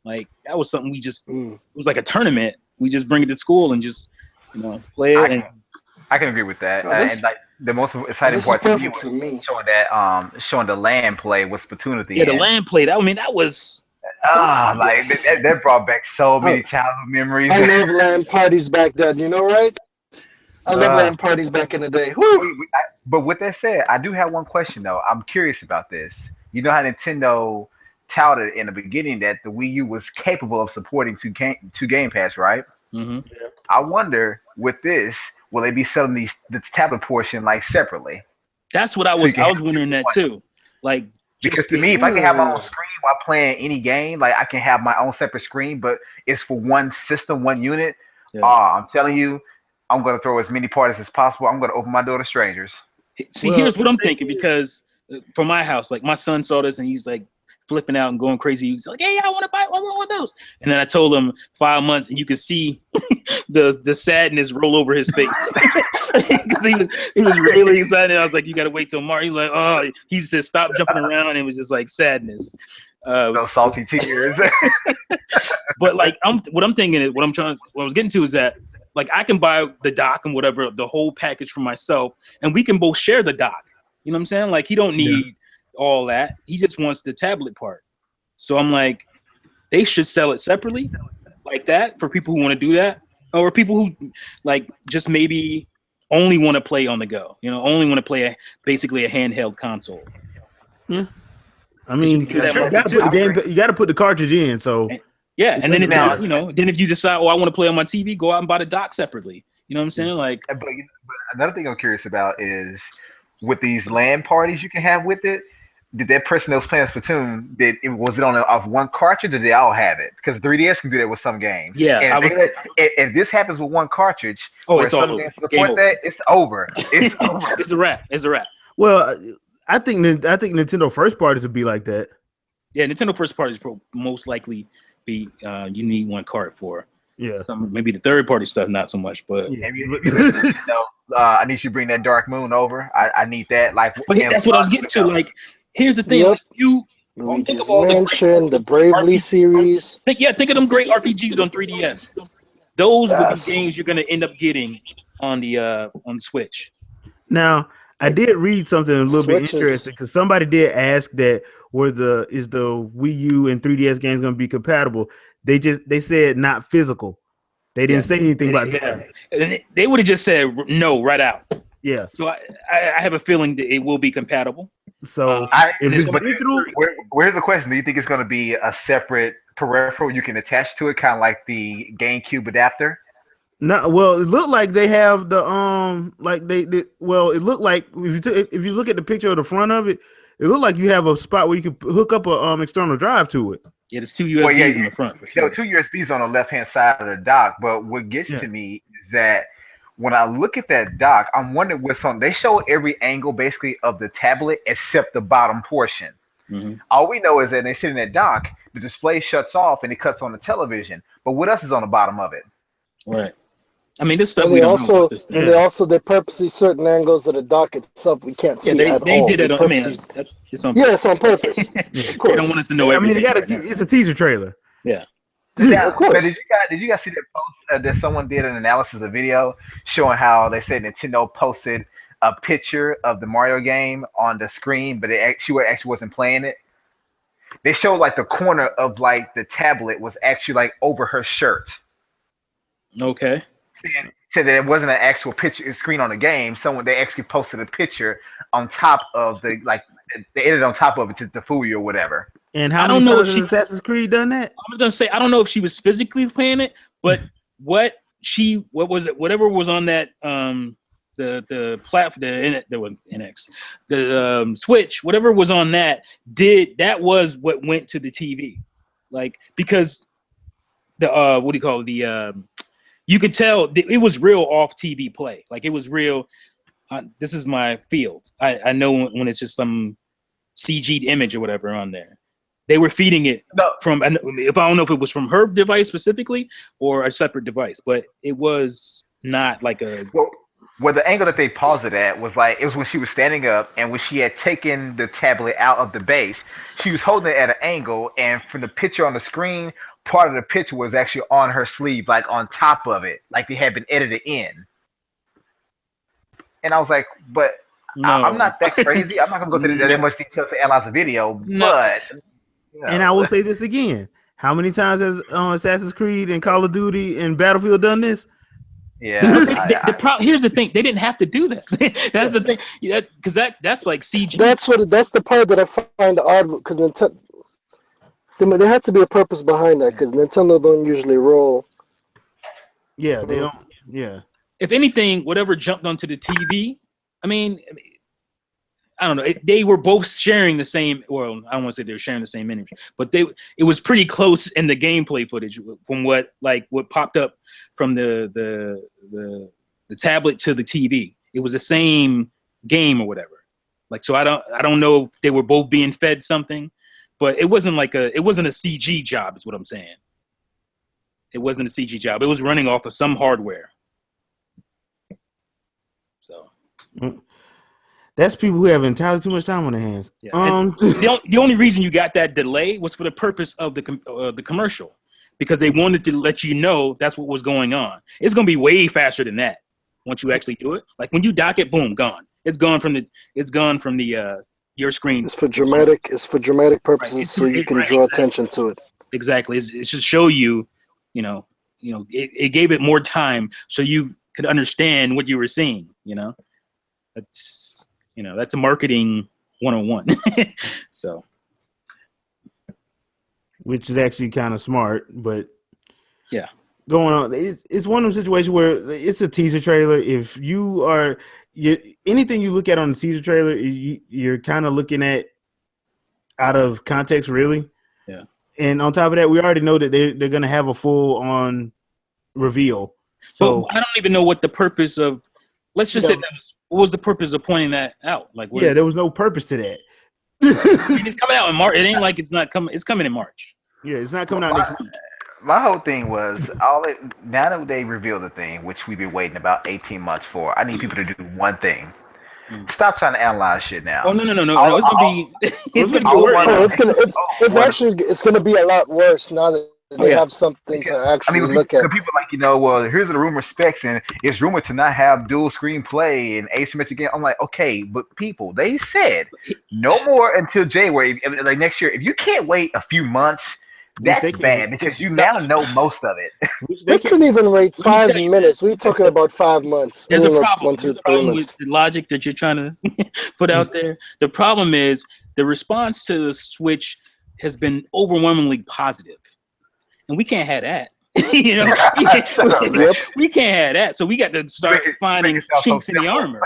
Like that was something we just it was like a tournament. We just bring it to school and just play it. I can agree with that. Oh, this- and like the most exciting This is part to me perfect for me. was showing the land play with Splatoon at the Yeah, end. the LAN play. That was Like that brought back so many childhood memories. I love LAN parties back then, right? I love LAN parties back in the day. Woo! But with that said, I do have one question though. I'm curious about this. You know how Nintendo touted in the beginning that the Wii U was capable of supporting two Game Pass, right? mhm. I wonder with this, will they be selling the tablet portion like separately? That's what I So was. you can I was have wondering that too. Like Because to me, if I can have my own screen while playing any game, like I can have my own separate screen, but it's for one system, one unit. Yeah. I'm telling you, I'm gonna throw as many parties as possible. I'm gonna open my door to strangers. See, Well, here's what I'm the thing thinking, because for my house, like my son saw this and he's like flipping out and going crazy. He's like, "Hey, I want to buy one of those." And then I told him 5 months, and you could see the sadness roll over his face because he was really excited. I was like, you got to wait till March. He was like, oh, he just stopped jumping around and it was just like sadness. Those salty tears. But like what I'm thinking is what I was getting to is that like I can buy the dock and whatever the whole package for myself, and we can both share the dock. You know what I'm saying? Like he don't need all that. He just wants the tablet part. So I'm like, they should sell it separately, like that, for people who want to do that, or people who like just maybe only want to play on the go. You know, only want to play basically a handheld console. Yeah. I mean, you got to put the cartridge in. So yeah, and then if you decide, I want to play on my TV, go out and buy the dock separately. You know what I'm saying? Like, but another thing I'm curious about is with these LAN parties you can have with it. Did that person that was playing Splatoon, was it on off one cartridge, or did they all have it? Because 3DS can do that with some games. Yeah, and if this happens with one cartridge, it's all over. It's over. It's over. It's a wrap. It's a wrap. Well, I think Nintendo first parties would be like that. Yeah, Nintendo first parties most likely be you need one cart for. Yeah, maybe the third party stuff not so much, but I need you to bring that Dark Moon over. I need that. Like, but that's what I was getting to. Like, here's the thing: like, you think of all the Bravely series. Think of them great RPGs on 3DS. Those would be games you're going to end up getting on the Switch. Now, I did read something a little bit interesting because somebody did ask that is the Wii U and 3DS games going to be compatible? They said not physical. They didn't say anything about that. And they would have just said no right out. Yeah. So I have a feeling that it will be compatible. So here's the question: do you think it's going to be a separate peripheral you can attach to it, kind of like the GameCube adapter? No, well, it looked like they have the it looked like if you look at the picture of the front of it, it looked like you have a spot where you can hook up a external drive to it. Yeah, there's two USBs in the front. For sure. There are two USBs on the left-hand side of the dock, but what gets to me is that when I look at that dock, I'm wondering what's on. They show every angle basically of the tablet except the bottom portion. Mm-hmm. All we know is that they sit in that dock, the display shuts off and it cuts on the television. But what else is on the bottom of it? Right. I mean, this stuff and we don't know about this thing. And they purposely certain angles of the dock itself we can't see. They did it. It's on purpose. It's on purpose. Of course. They don't want us to know everything. I mean, it's a teaser trailer. Yeah. Of course. But did you guys see that post that someone did an analysis of video showing how they said Nintendo posted a picture of the Mario game on the screen, but it actually wasn't playing it? They showed like the corner of like the tablet was actually like over her shirt. Okay. Said that it wasn't an actual picture screen on the game. They actually posted a picture on top of they edited on top of it to fool you or whatever. And how many times has Assassin's Creed done that? I was gonna say I don't know if she was physically playing it, but whatever was on that the platform the NX the Switch, whatever was on that was what went to the TV, like because the what do you call it, you could tell it was real off TV play. Like it was real. This is my field. I know when it's just some CG'd image or whatever on there. They were feeding it from. If I don't know if it was from her device specifically or a separate device, but it was not like a. Well, the angle that they paused it at was like it was when she was standing up and when she had taken the tablet out of the base, she was holding it at an angle, and from the picture on the screen, part of the picture was actually on her sleeve, like on top of it, like they had been edited in. And I was like, but no. I'm not that crazy. I'm not gonna go through that much detail to analyze the video, but. And I will say this again: how many times has Assassin's Creed and Call of Duty and Battlefield done this? Yeah. Here's the thing: they didn't have to do that. That's the thing, because that's like CG. That's the part that I find odd because there had to be a purpose behind that because Nintendo don't usually roll. Yeah, they don't. Yeah. If anything, whatever jumped onto the TV, I mean, I don't know. They were both sharing the same. Well, I don't want to say they were sharing the same image, but it was pretty close in the gameplay footage from what popped up from the tablet to the TV. It was the same game or whatever. Like, so I don't know if they were both being fed something, but it wasn't a CG job, is what I'm saying. It wasn't a CG job. It was running off of some hardware. So that's people who have entirely too much time on their hands. yeah. The only reason you got that delay was for the purpose of the commercial, because they wanted to let you know that's what was going on. It's going to be way faster than that once you actually do it. Like when you dock it, boom, gone. It's gone from the your screen. It's for dramatic. It's for dramatic purposes, right. so you can draw attention to it. Exactly. It's to show you, it gave it more time so you could understand what you were seeing. That's a marketing 101. So, which is actually kind of smart, but yeah, going on. It's one of those situations where it's a teaser trailer. If anything you look at on the teaser trailer, you're kind of looking at out of context, really. Yeah. And on top of that, we already know that they're going to have a full-on reveal. So I don't even know what the purpose of. Let's just say what was the purpose of pointing that out? Like, there was no purpose to that. It's coming out in March. It ain't like it's not coming. It's coming in March. Yeah, it's not coming out next week. My whole thing was now that they revealed the thing, which we've been waiting about 18 months for. I need people to do one thing. Stop trying to analyze shit now. Oh no! It's gonna be. It's gonna be worse. It's gonna be a lot worse now that they have something to actually look at. People here's the rumor specs, and it's rumored to not have dual screen play and asymmetric game. I'm like, okay, but people, they said no more until January, like next year. If you can't wait a few months, that's bad because you now know most of it. They couldn't even wait 5 minutes. We're talking about 5 months. There's a problem. There's a problem with the logic that you're trying to put out there. The problem is the response to the Switch has been overwhelmingly positive, and we can't have that. We can't have that. So we got to start finding chinks in the armor.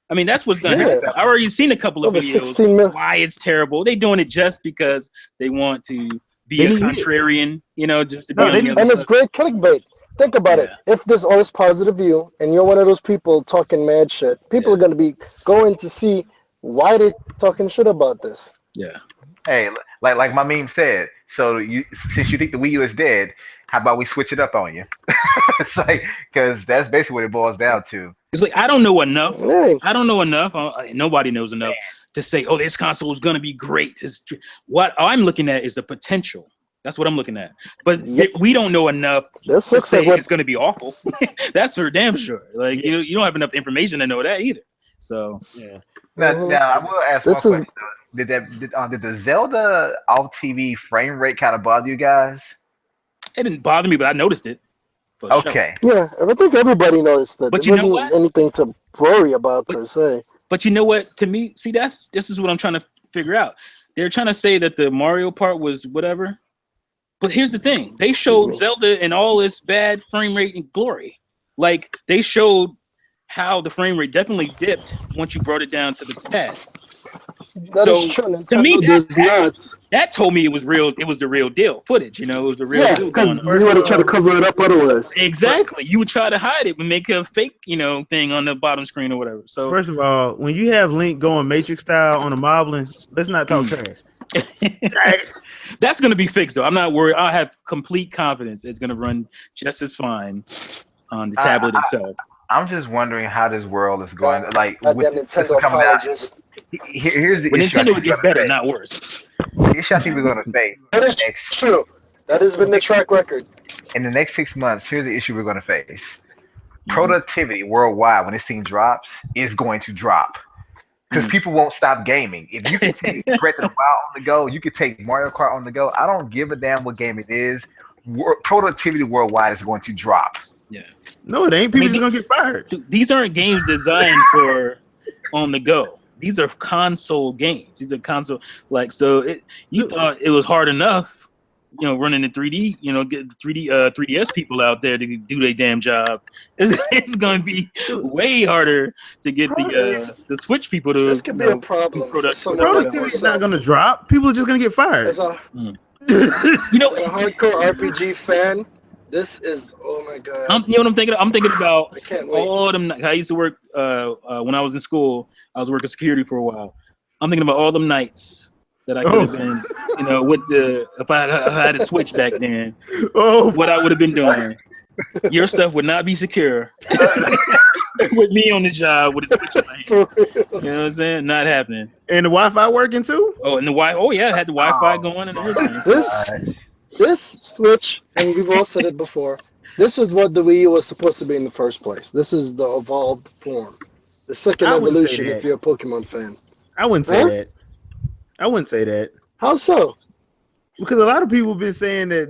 I mean, that's what's going to happen. I've already seen a couple of videos why it's terrible. They're doing it just because they want to be a contrarian, just to be on the other and it's side. great clickbait. Think about it. If there's all this positive view and you're one of those people talking mad shit, people are going to be going to see why they're talking shit about this. Yeah. Hey, like my meme said, so since you think the Wii U is dead, how about we switch it up on you? It's like, because that's basically what it boils down to. It's like, I don't know enough. Hey. I don't know enough. Nobody knows enough to say, oh, this console is going to be great. What I'm looking at is the potential. That's what I'm looking at. But we don't know enough to say it's going to be awful. That's for damn sure. Like, you don't have enough information to know that either. So, yeah. Now I will ask one question. Did the Zelda off TV frame rate kind of bother you guys? It didn't bother me, but I noticed it. Okay. Sure. Yeah, I think everybody noticed that. But there wasn't anything to worry about per se. But you know what? To me, see, this is what I'm trying to figure out. They're trying to say that the Mario part was whatever. But here's the thing. They showed Zelda in all its bad frame rate and glory. Like, they showed how the frame rate definitely dipped once you brought it down to the pad. That is true. To me, that told me it was real. It was the real deal footage. It was the real deal going on. You want to try to cover it up otherwise. Exactly. You would try to hide it and make a fake, thing on the bottom screen or whatever. So first of all, when you have Link going Matrix style on a Moblin, let's not talk trash. That's going to be fixed, though. I'm not worried. I have complete confidence it's going to run just as fine on the tablet itself. I'm just wondering how this world is going. Like, with Nintendo apologist. Here's the when issue. Nintendo gets better, not worse. The issue I think we're going to face. That is true. That has been the track record. In the next 6 months, here's the issue we're going to face. Productivity worldwide, when this thing drops, is going to drop. Because people won't stop gaming. If you can take Breath of the Wild on the go, you can take Mario Kart on the go. I don't give a damn what game it is. Productivity worldwide is going to drop. Yeah. No, it ain't. People just gonna get fired. Dude, these aren't games designed for on the go. These are console games. These are console you thought it was hard enough, running in 3D, get the 3DS people out there to do their damn job. It's going to be way harder to get the Switch people to. This could be a problem. Productivity is not going to drop. People are just going to get fired. As a hardcore RPG fan, this is my god. You know what I'm thinking? I'm thinking about I can't wait. all them. I used to work when I was in school. I was working security for a while. I'm thinking about all them nights that I could have been You know, with the if I had a Switch back then, Oh, what I would have been doing. Your stuff would not be secure. With me on the job with a Switch in my hand. For real. You know what I'm saying? Not happening. and the Wi-Fi working too? Oh, and the Wi. Oh yeah, I had the Wi-Fi going and everything. This Switch, and we've all said it before, this is what the Wii U was supposed to be in the first place. This is the evolved form. The second I wouldn't say evolution that. if you're a Pokemon fan. I wouldn't say Huh? that. I wouldn't say that. How so? Because a lot of people have been saying that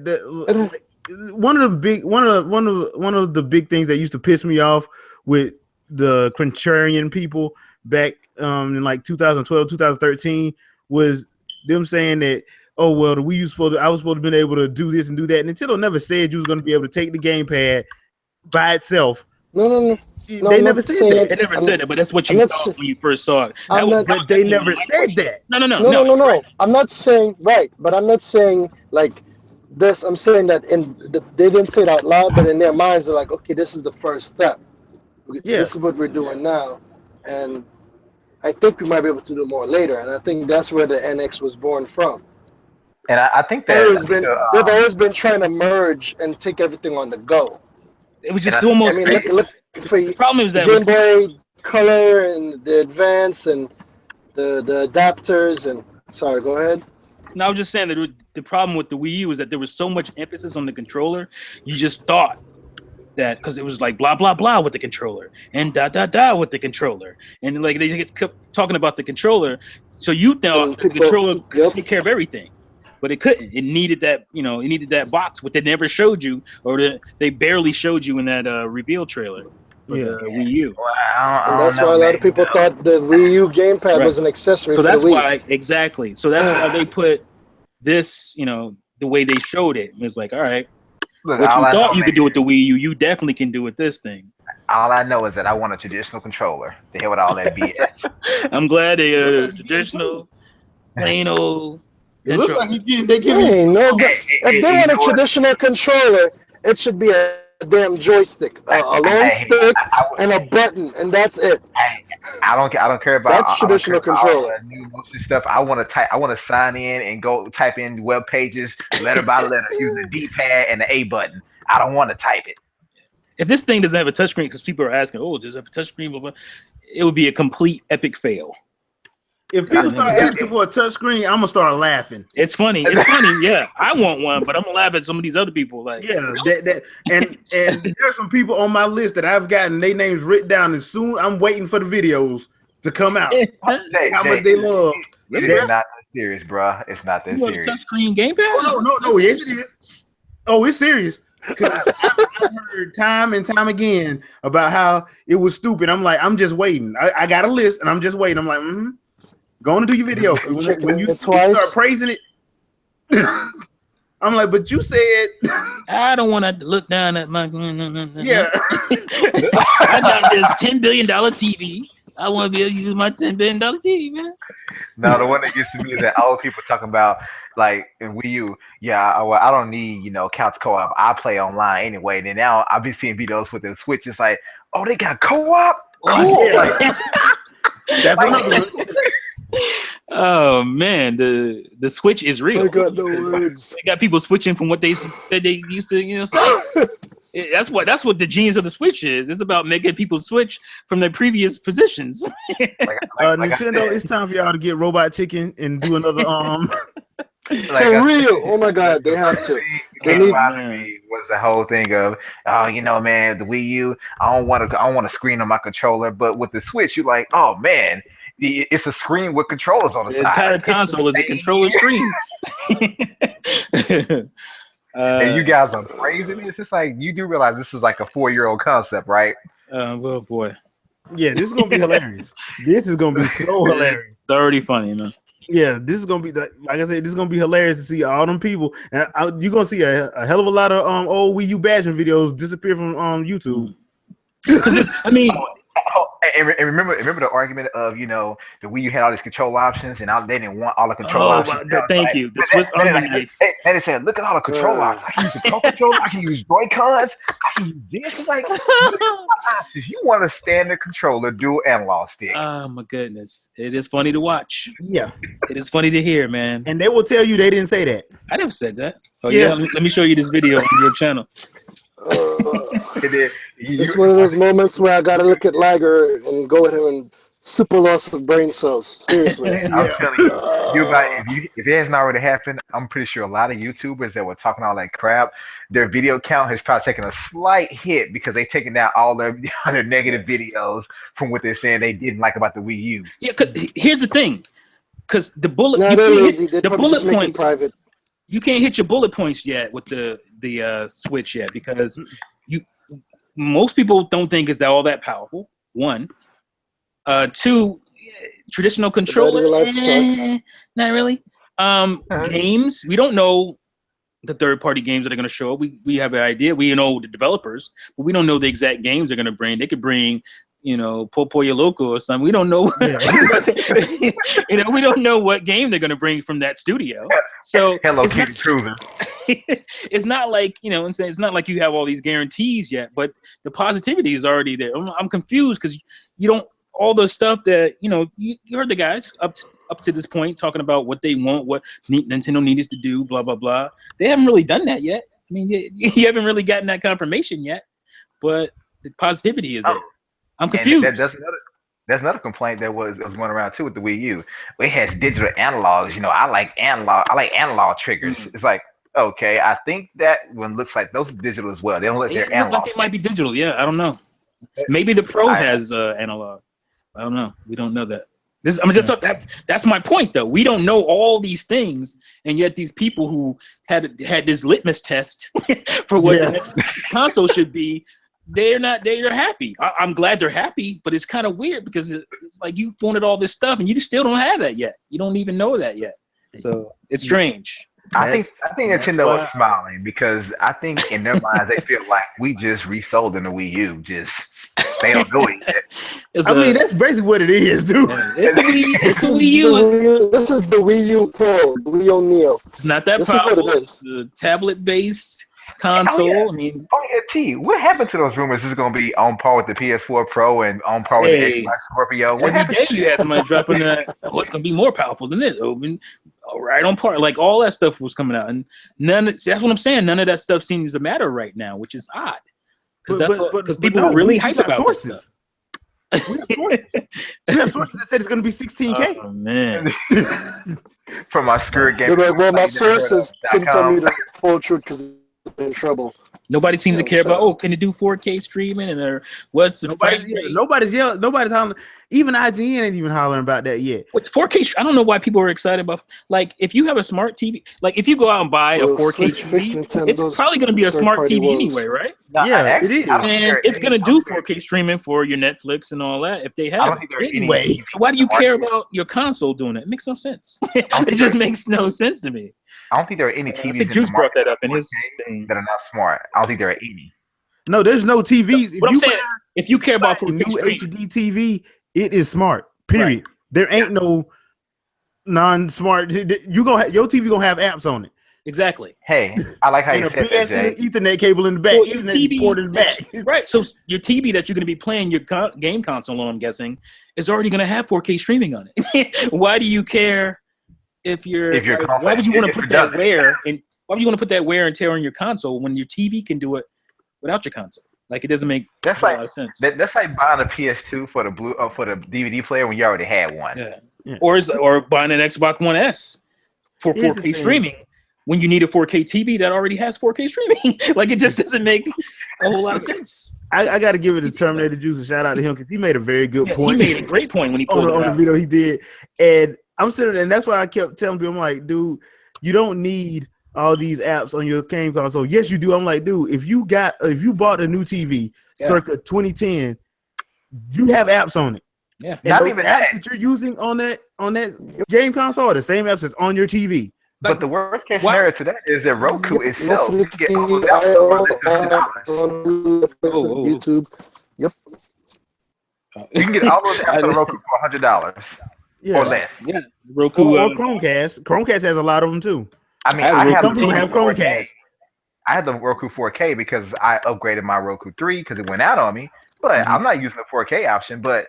one of the big things that used to piss me off with the contrarian people back in like 2012, 2013 was them saying that, oh well, the Wii U I was supposed to been able to do this and do that. And Nintendo never said you was going to be able to take the gamepad by itself. No. They never said that. They never said it, but that's what you thought when you first saw it. But they never said that. No. I'm not saying right, but I'm not saying like this. I'm saying that they didn't say it out loud, but in their minds they're like, okay, this is the first step. Yeah. This is what we're doing now, and I think we might be able to do more later. And I think that's where the NX was born from. And I think that they've always been trying to merge and take everything on the go. It was just almost. Look for the problem is that Game Boy Color and the Advance and the adapters and sorry, go ahead. No, I was just saying that the problem with the Wii U was that there was so much emphasis on the controller. You just thought that because it was like blah blah blah with the controller and da da da with the controller, and like they kept talking about the controller, so you thought the controller could take care of everything. But it couldn't. It needed that, it needed that box, what they never showed you, or they barely showed you in that reveal trailer for the Wii U. Well, and that's why a lot of people thought the Wii U gamepad was an accessory. So that's for the Wii. why, exactly. So that's why they put this, the way they showed it. It was like, all right, what you thought you could do with the Wii U, you definitely can do with this thing. All I know is that I want a traditional controller. The hell with all that BS. I'm glad they traditional, plain old. It looks like if they want a traditional controller, it should be a damn joystick, a long stick, and a button, and that's it. I don't care about that's traditional controller. New motion stuff. I want to type. I want to sign in and go type in web pages letter by letter using the D-pad and the A button. I don't want to type it. If this thing doesn't have a touchscreen, because people are asking, oh, does it have a touchscreen? Blah, blah, it would be a complete epic fail. If people start asking for a touchscreen, I'm gonna start laughing. It's funny. Yeah, I want one, but I'm gonna laugh at some of these other people. Like, and there's some people on my list that I've gotten their names written down. As soon I'm waiting for the videos to come out. How much they love. It's not that serious, bro. It's not that serious. Touchscreen gamepad? Oh, no. Yes, it is. Oh, it's serious. I've heard time and time again about how it was stupid. I'm like, I'm just waiting. I got a list, and I'm just waiting. I'm like, Go on and do your video. When you start praising it, I'm like, but you said I don't want to look down at my yeah. I got this $10 billion TV. I want to be able to use my $10 billion TV, man. No, the one that gets to me is that all people talking about like in Wii U. Yeah, I don't need couch co-op. I play online anyway. And then now I've been seeing videos with the Switch. It's like, oh, they got co-op. Cool. Yeah. That's another one. Oh man, the Switch is real. I got no words. They got people switching from what they said they used to, say. That's what the genius of the Switch is. It's about making people switch from their previous positions. Nintendo, it's time for y'all to get Robot Chicken and do another For real? Oh my God, they have to. Was the whole thing of man, the Wii U. I don't want a screen on my controller, but with the Switch, you're like, oh man. It's a screen with controllers on the side. The entire console is a controller screen. And you guys are praising this. It's like you do realize this is like a 4-year-old concept, right? Oh boy. Yeah, this is gonna be hilarious. This is gonna be so hilarious. It's already funny, man. Yeah, this is gonna be like I said. This is gonna be hilarious to see all them people, and you're gonna see a hell of a lot of old Wii U bashing videos disappear from YouTube. Because And remember the argument of the Wii U had all these control options, and they didn't want all the control Oh, options. thank you. The Swiss Army knife. And they said, look at all the control options. I can use the Pro controller. I can use Joy-Cons. I can use this. It's like, look at all the options. You want a standard controller, dual analog stick. Oh my goodness, it is funny to watch. Yeah, It is funny to hear, man. and they will tell you they didn't say that. I never said that. Oh Yeah. yeah, let me show you this video on your channel. It's one of those moments where I gotta look at Liger and go with him and super loss of brain cells. Seriously. I'm telling you, if it hasn't already happened, I'm pretty sure a lot of YouTubers that were talking all that crap, their video count has probably taken a slight hit because they've taken down all their negative videos from what they're saying they didn't like about the Wii U. Yeah, 'cause here's the thing, because the bullet, No, you they're can't lazy. hit They the probably bullet just make it points. private. You can't hit your bullet points yet with the Switch yet because most people don't think it's all that powerful. One, two, traditional controller, battery life sucks. not really. Games, we don't know the third-party games that are going to show up. We have an idea. We know the developers, but we don't know the exact games they're going to bring. They could bring, Popoyo Loco or something. We don't know. Yeah. We don't know what game they're going to bring from that studio. So Hello it's Kitty not- Cruiser. it's not like it's not like you have all these guarantees yet, but the positivity is already there. I'm confused because you don't all the stuff that you heard the guys up to this point talking about what they want, what Nintendo needs to do, blah blah blah. They haven't really done that yet. I mean, you haven't really gotten that confirmation yet, but the positivity is there. I'm confused. And that's another complaint that was going around too with the Wii U. It has digital analogs. I like analog triggers. It's like, okay, I think that one looks like those are digital as well. They don't look It their look analog. like it might be digital. Yeah, I don't know. Maybe the Pro has analog. I don't know. We don't know that. That's my point, though. We don't know all these things, and yet these people who had this litmus test for what the next console should be, they're happy. I'm glad they're happy, but it's kind of weird because it's like you've wanted all this stuff and you just still don't have that yet. You don't even know that yet. So it's strange. I think Nintendo is smiling because I think in their minds they feel like we just resold in the Wii U. They don't know it yet. That's basically what it is, dude. It's a Wii U. This is the Wii U Pro, the Wii U Neo. It's not that This powerful. is what it is. The tablet-based console. Oh, yeah. I mean, T, what happened to those rumors? This is going to be on par with the PS4 Pro and on par with the Xbox Scorpio. What every happened? day you had somebody dropping that. Oh, it's gonna be more powerful than this. Right on par. Like all that stuff was coming out, and that's what I'm saying. None of that stuff seems to matter right now, which is odd. Because people are really hyped about sources. This We have sources that said it's going to be 16K. Oh man. From my Spirit game. My sources couldn't tell me the full truth because I'm in trouble. Nobody seems to care about. Can it do 4K streaming and what's the frame rate? Nobody's yelling. Nobody's hollering. Even IGN ain't even hollering about that yet. What's 4K? I don't know why people are excited about. Like, if you have a smart TV, like if you go out and buy a 4K TV, it's probably going to be a smart TV anyway, right? Yeah, it is. And it's going to do 4K streaming for your Netflix and all that if they have it. Anyway, so why do you care about your console doing it? It makes no sense. It just makes no sense to me. I don't think there are any TVs. I think Juice brought that up in his thing. That are not smart. I don't think there are any. No, there's no TVs. What I'm saying, if you care about 4K new streaming, HD TV, it is smart. Period. Right. There ain't no non-smart. Your TV gonna have apps on it. Exactly. Hey, I like how you said that, Jay. Ethernet cable in the back. Well, Ethernet port in the back. Right. So your TV that you're going to be playing your game console on, I'm guessing, is already going to have 4K streaming on it. Why do you care if you're why would you want to put that wear and why would you want to put that wear and tear on your console when your TV can do it without your console? Like it doesn't make a lot of sense. That's like buying a PS2 for the for the DVD player when you already had one. Yeah. Or buying an Xbox One S for 4K streaming when you need a 4K TV that already has 4K streaming. Like it just doesn't make a whole lot of sense. I got to give it to Terminator Juice a shout out to him because he made a very good point. He made a great point when he pulled on the video he did, and I'm sitting there, and that's why I kept telling people, I'm like, dude, you don't need all these apps on your game console. Yes, you do. I'm like, dude, if you bought a new TV circa 2010, you have apps on it. Yeah, and those apps that you're using on that game console are the same apps that's on your TV. But the worst case scenario to that is that Roku itself get YouTube. Yep. You can get all those apps on Roku for $100 Yeah. or less. Yeah, Roku. Or Chromecast. Chromecast has a lot of them too. I mean, I have I have Roku Some people TV. have 4K. Chromecast. I had the Roku 4K because I upgraded my Roku 3 because it went out on me. But I'm not using the 4K option. But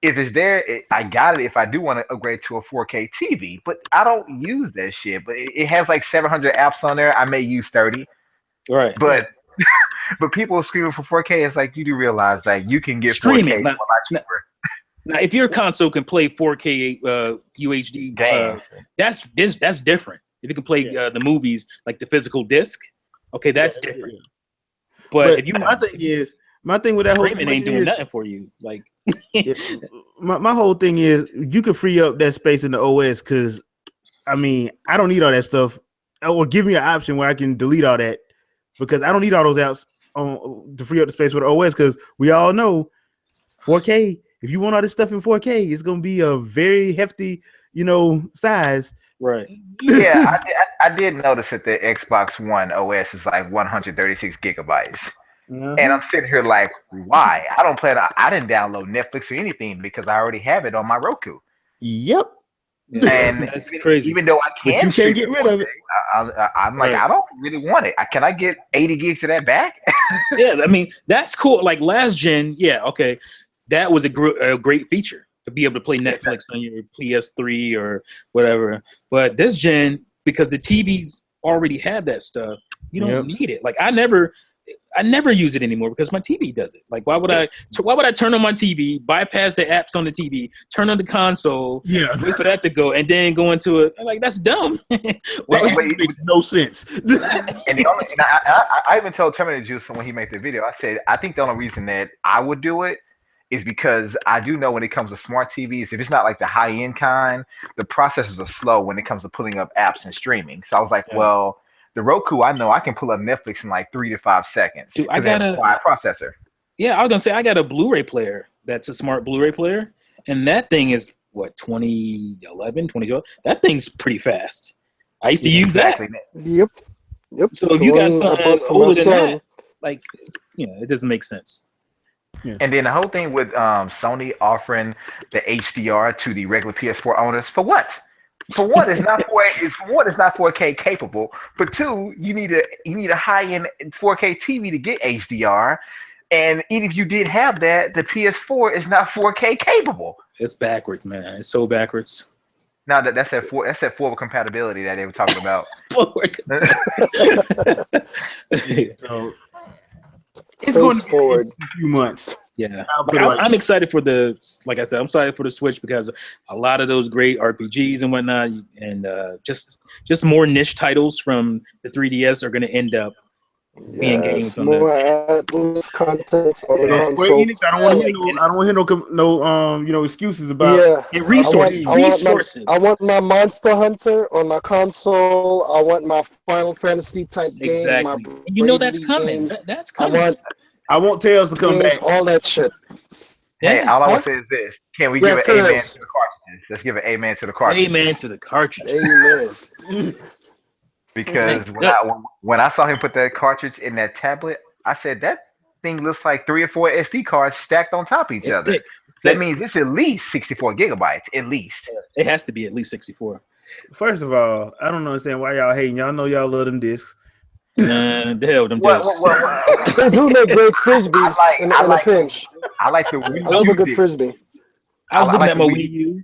if it's there, I got it if I do want to upgrade to a 4K TV. But I don't use that shit. But it has like 700 apps on there. I may use 30. Right. But but people are screaming for 4K. It's like you do realize like you can get 4K Streaming. for Now, a lot cheaper. now, if your console can play 4K UHD, Games. that's different. If you can play the movies like the physical disc, okay, that's different. But if you my thing with that whole streaming ain't doing nothing for you. Like my whole thing is you can free up that space in the OS because I mean I don't need all that stuff. Or give me an option where I can delete all that because I don't need all those apps to free up the space with the OS because we all know 4K. If you want all this stuff in 4K, it's gonna be a very hefty, size. right. Yeah, I did notice that the Xbox One OS is like 136 gigabytes. And I'm sitting here like, why? I didn't download Netflix or anything because I already have it on my Roku. Yep. And That's crazy. even though I But can you can't get rid of it. I'm like, Right. I don't really want it. Can I get 80 gigs of that back? Yeah, I mean that's cool. Like last gen, yeah, okay, that was a great feature to be able to play Netflix on your PS3 or whatever. But this gen, because the TVs already have that stuff, you don't need it. Like I never use it anymore because my TV does it. Like why would I turn on my TV, bypass the apps on the TV, turn on the console, wait for that to go, and then go into it? Like that's dumb. It makes no sense. And I even told Terminator Juice when he made the video, I said, I think the only reason that I would do it is because I do know when it comes to smart TVs, if it's not like the high end kind, the processors are slow when it comes to pulling up apps and streaming. So I was like, well, the Roku, I know I can pull up Netflix in like 3 to 5 seconds. Dude, I got a processor. Yeah, I was gonna say I got a Blu-ray player that's a smart Blu-ray player, and that thing is what 2011, 2012. That thing's pretty fast. I used to use that. Yep. So if you got something older than that, like it doesn't make sense. Yeah. And then the whole thing with Sony offering the HDR to the regular PS4 owners for what? For one, it's not 4K capable. But two, you need a high-end 4K TV to get HDR. And even if you did have that, the PS4 is not 4K capable. It's backwards, man. It's so backwards. Now that's that forward compatibility that they were talking about. So it's going to be forward a few months. Yeah, I'm excited for like I said, I'm excited for the Switch because a lot of those great RPGs and whatnot, and just more niche titles from the 3DS are going to end up being games on more Atlas content on the console. Square Enix, I don't want to hear no excuses about resources. I want my Monster Hunter on my console. I want my Final Fantasy type game. Exactly. That's coming. That's coming. I want Tales to come back. All that shit. Hey, all I want to say is this: can we give an amen to the cartridges? Let's give an amen to the cartridges. Amen to the cartridge. Amen. Because when I saw him put that cartridge in that tablet, I said that thing looks like 3 or 4 SD cards stacked on top of each other. Thick. That means it's at least 64 gigabytes, at least. It has to be at least 64. First of all, I don't understand why y'all hating. Y'all know y'all love them discs. The hell them discs. They do make great frisbees in a pinch. I like the Wii U. I love a good frisbee. I was looking at my Wii U,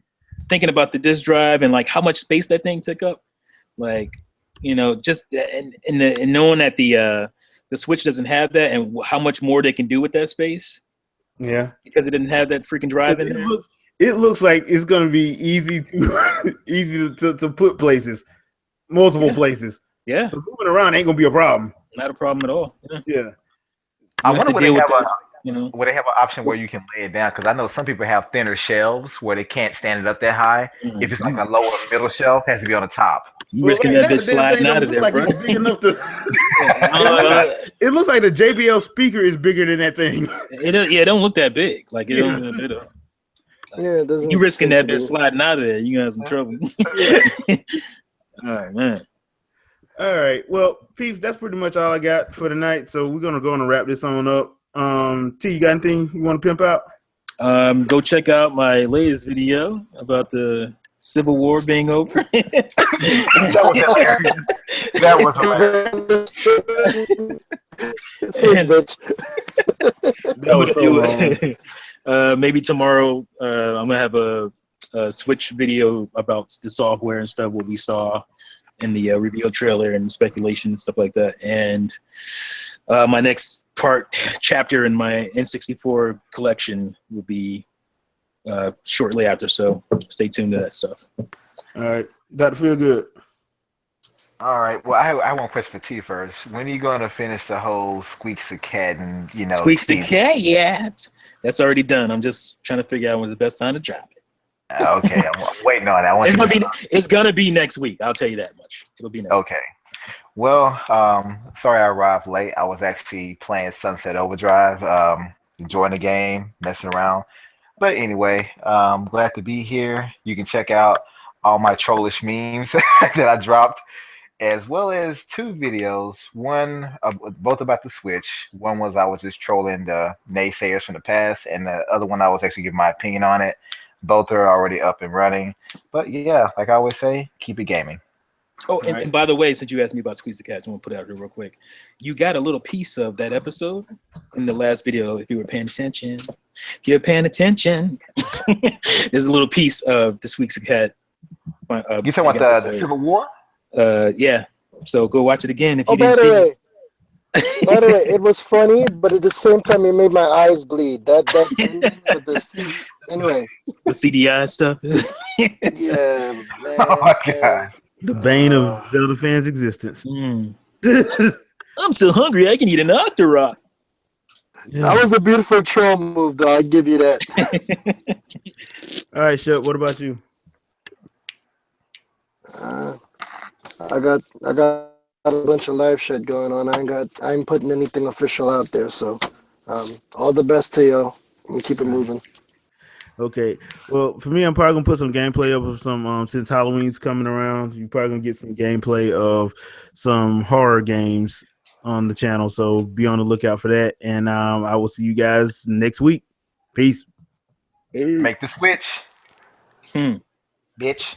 thinking about the disc drive and like how much space that thing took up. Like, just and knowing that the Switch doesn't have that and how much more they can do with that space. Yeah, because it didn't have that freaking drive in there. It looks like it's gonna be easy to put places, multiple places. Yeah, so moving around ain't gonna be a problem. Not a problem at all. Yeah. I wonder would they have would they have an option where you can lay it down? Because I know some people have thinner shelves where they can't stand it up that high. If it's like a lower middle shelf, it has to be on the top. You risking that bitch sliding out of there, bro. It's big enough to... it looks like the JBL speaker is bigger than that thing. It don't look that big. Like it don't. It doesn't. You risking that bitch sliding out of there, you gonna have some trouble. All right, man. All right. Well, peeps, that's pretty much all I got for tonight. So we're gonna go and wrap this on up. T, you got anything you want to pimp out? Go check out my latest video about the Civil War being over. That was hilarious. That was hilarious. Son bitch. That was so long. Maybe tomorrow I'm gonna have a Switch video about the software and stuff, what we saw in the reveal trailer and speculation and stuff like that. And my next chapter in my N64 collection will be shortly after, so stay tuned to that stuff. All right, Dr. Feel Good. All right. Well, I want a question for T first. When are you going to finish the whole Squeaks the Cat and Squeaks the season? Cat, yeah, that's already done. I'm just trying to figure out when's the best time to drop it. Okay, I'm waiting on that. It's gonna be next week. I'll tell you that much. It'll be next week. Okay. Well, sorry I arrived late. I was actually playing Sunset Overdrive, enjoying the game, messing around. But anyway, glad to be here. You can check out all my trollish memes that I dropped, as well as 2 videos. One, both about the Switch. One was I was just trolling the naysayers from the past, and the other one I was actually giving my opinion on it. Both are already up and running. But yeah, like I always say, keep it gaming. Oh, and by the way, since you asked me about Squeeze the Cat, I want to put it out here real quick. You got a little piece of that episode in the last video. If you were paying attention, if you're paying attention, there's a little piece of the Squeeze the Cat. You talking about the Civil War? Yeah. So go watch it again if you By didn't see the it. way, it was funny, but at the same time, it made my eyes bleed. That ending with the anyway. The CDI stuff. Yeah. Man, Oh my God. The bane of Zelda fans' existence. I'm so hungry I can eat an Octorok. That was a beautiful troll move, though. I'll give you that. All right, Shep, what about you? I got a bunch of live shit going on. I ain't putting anything official out there. So, all the best to y'all. And keep it moving. Okay. Well, for me, I'm probably gonna put some gameplay up of some since Halloween's coming around. You're probably gonna get some gameplay of some horror games on the channel. So be on the lookout for that. And I will see you guys next week. Peace. Make the switch. Bitch.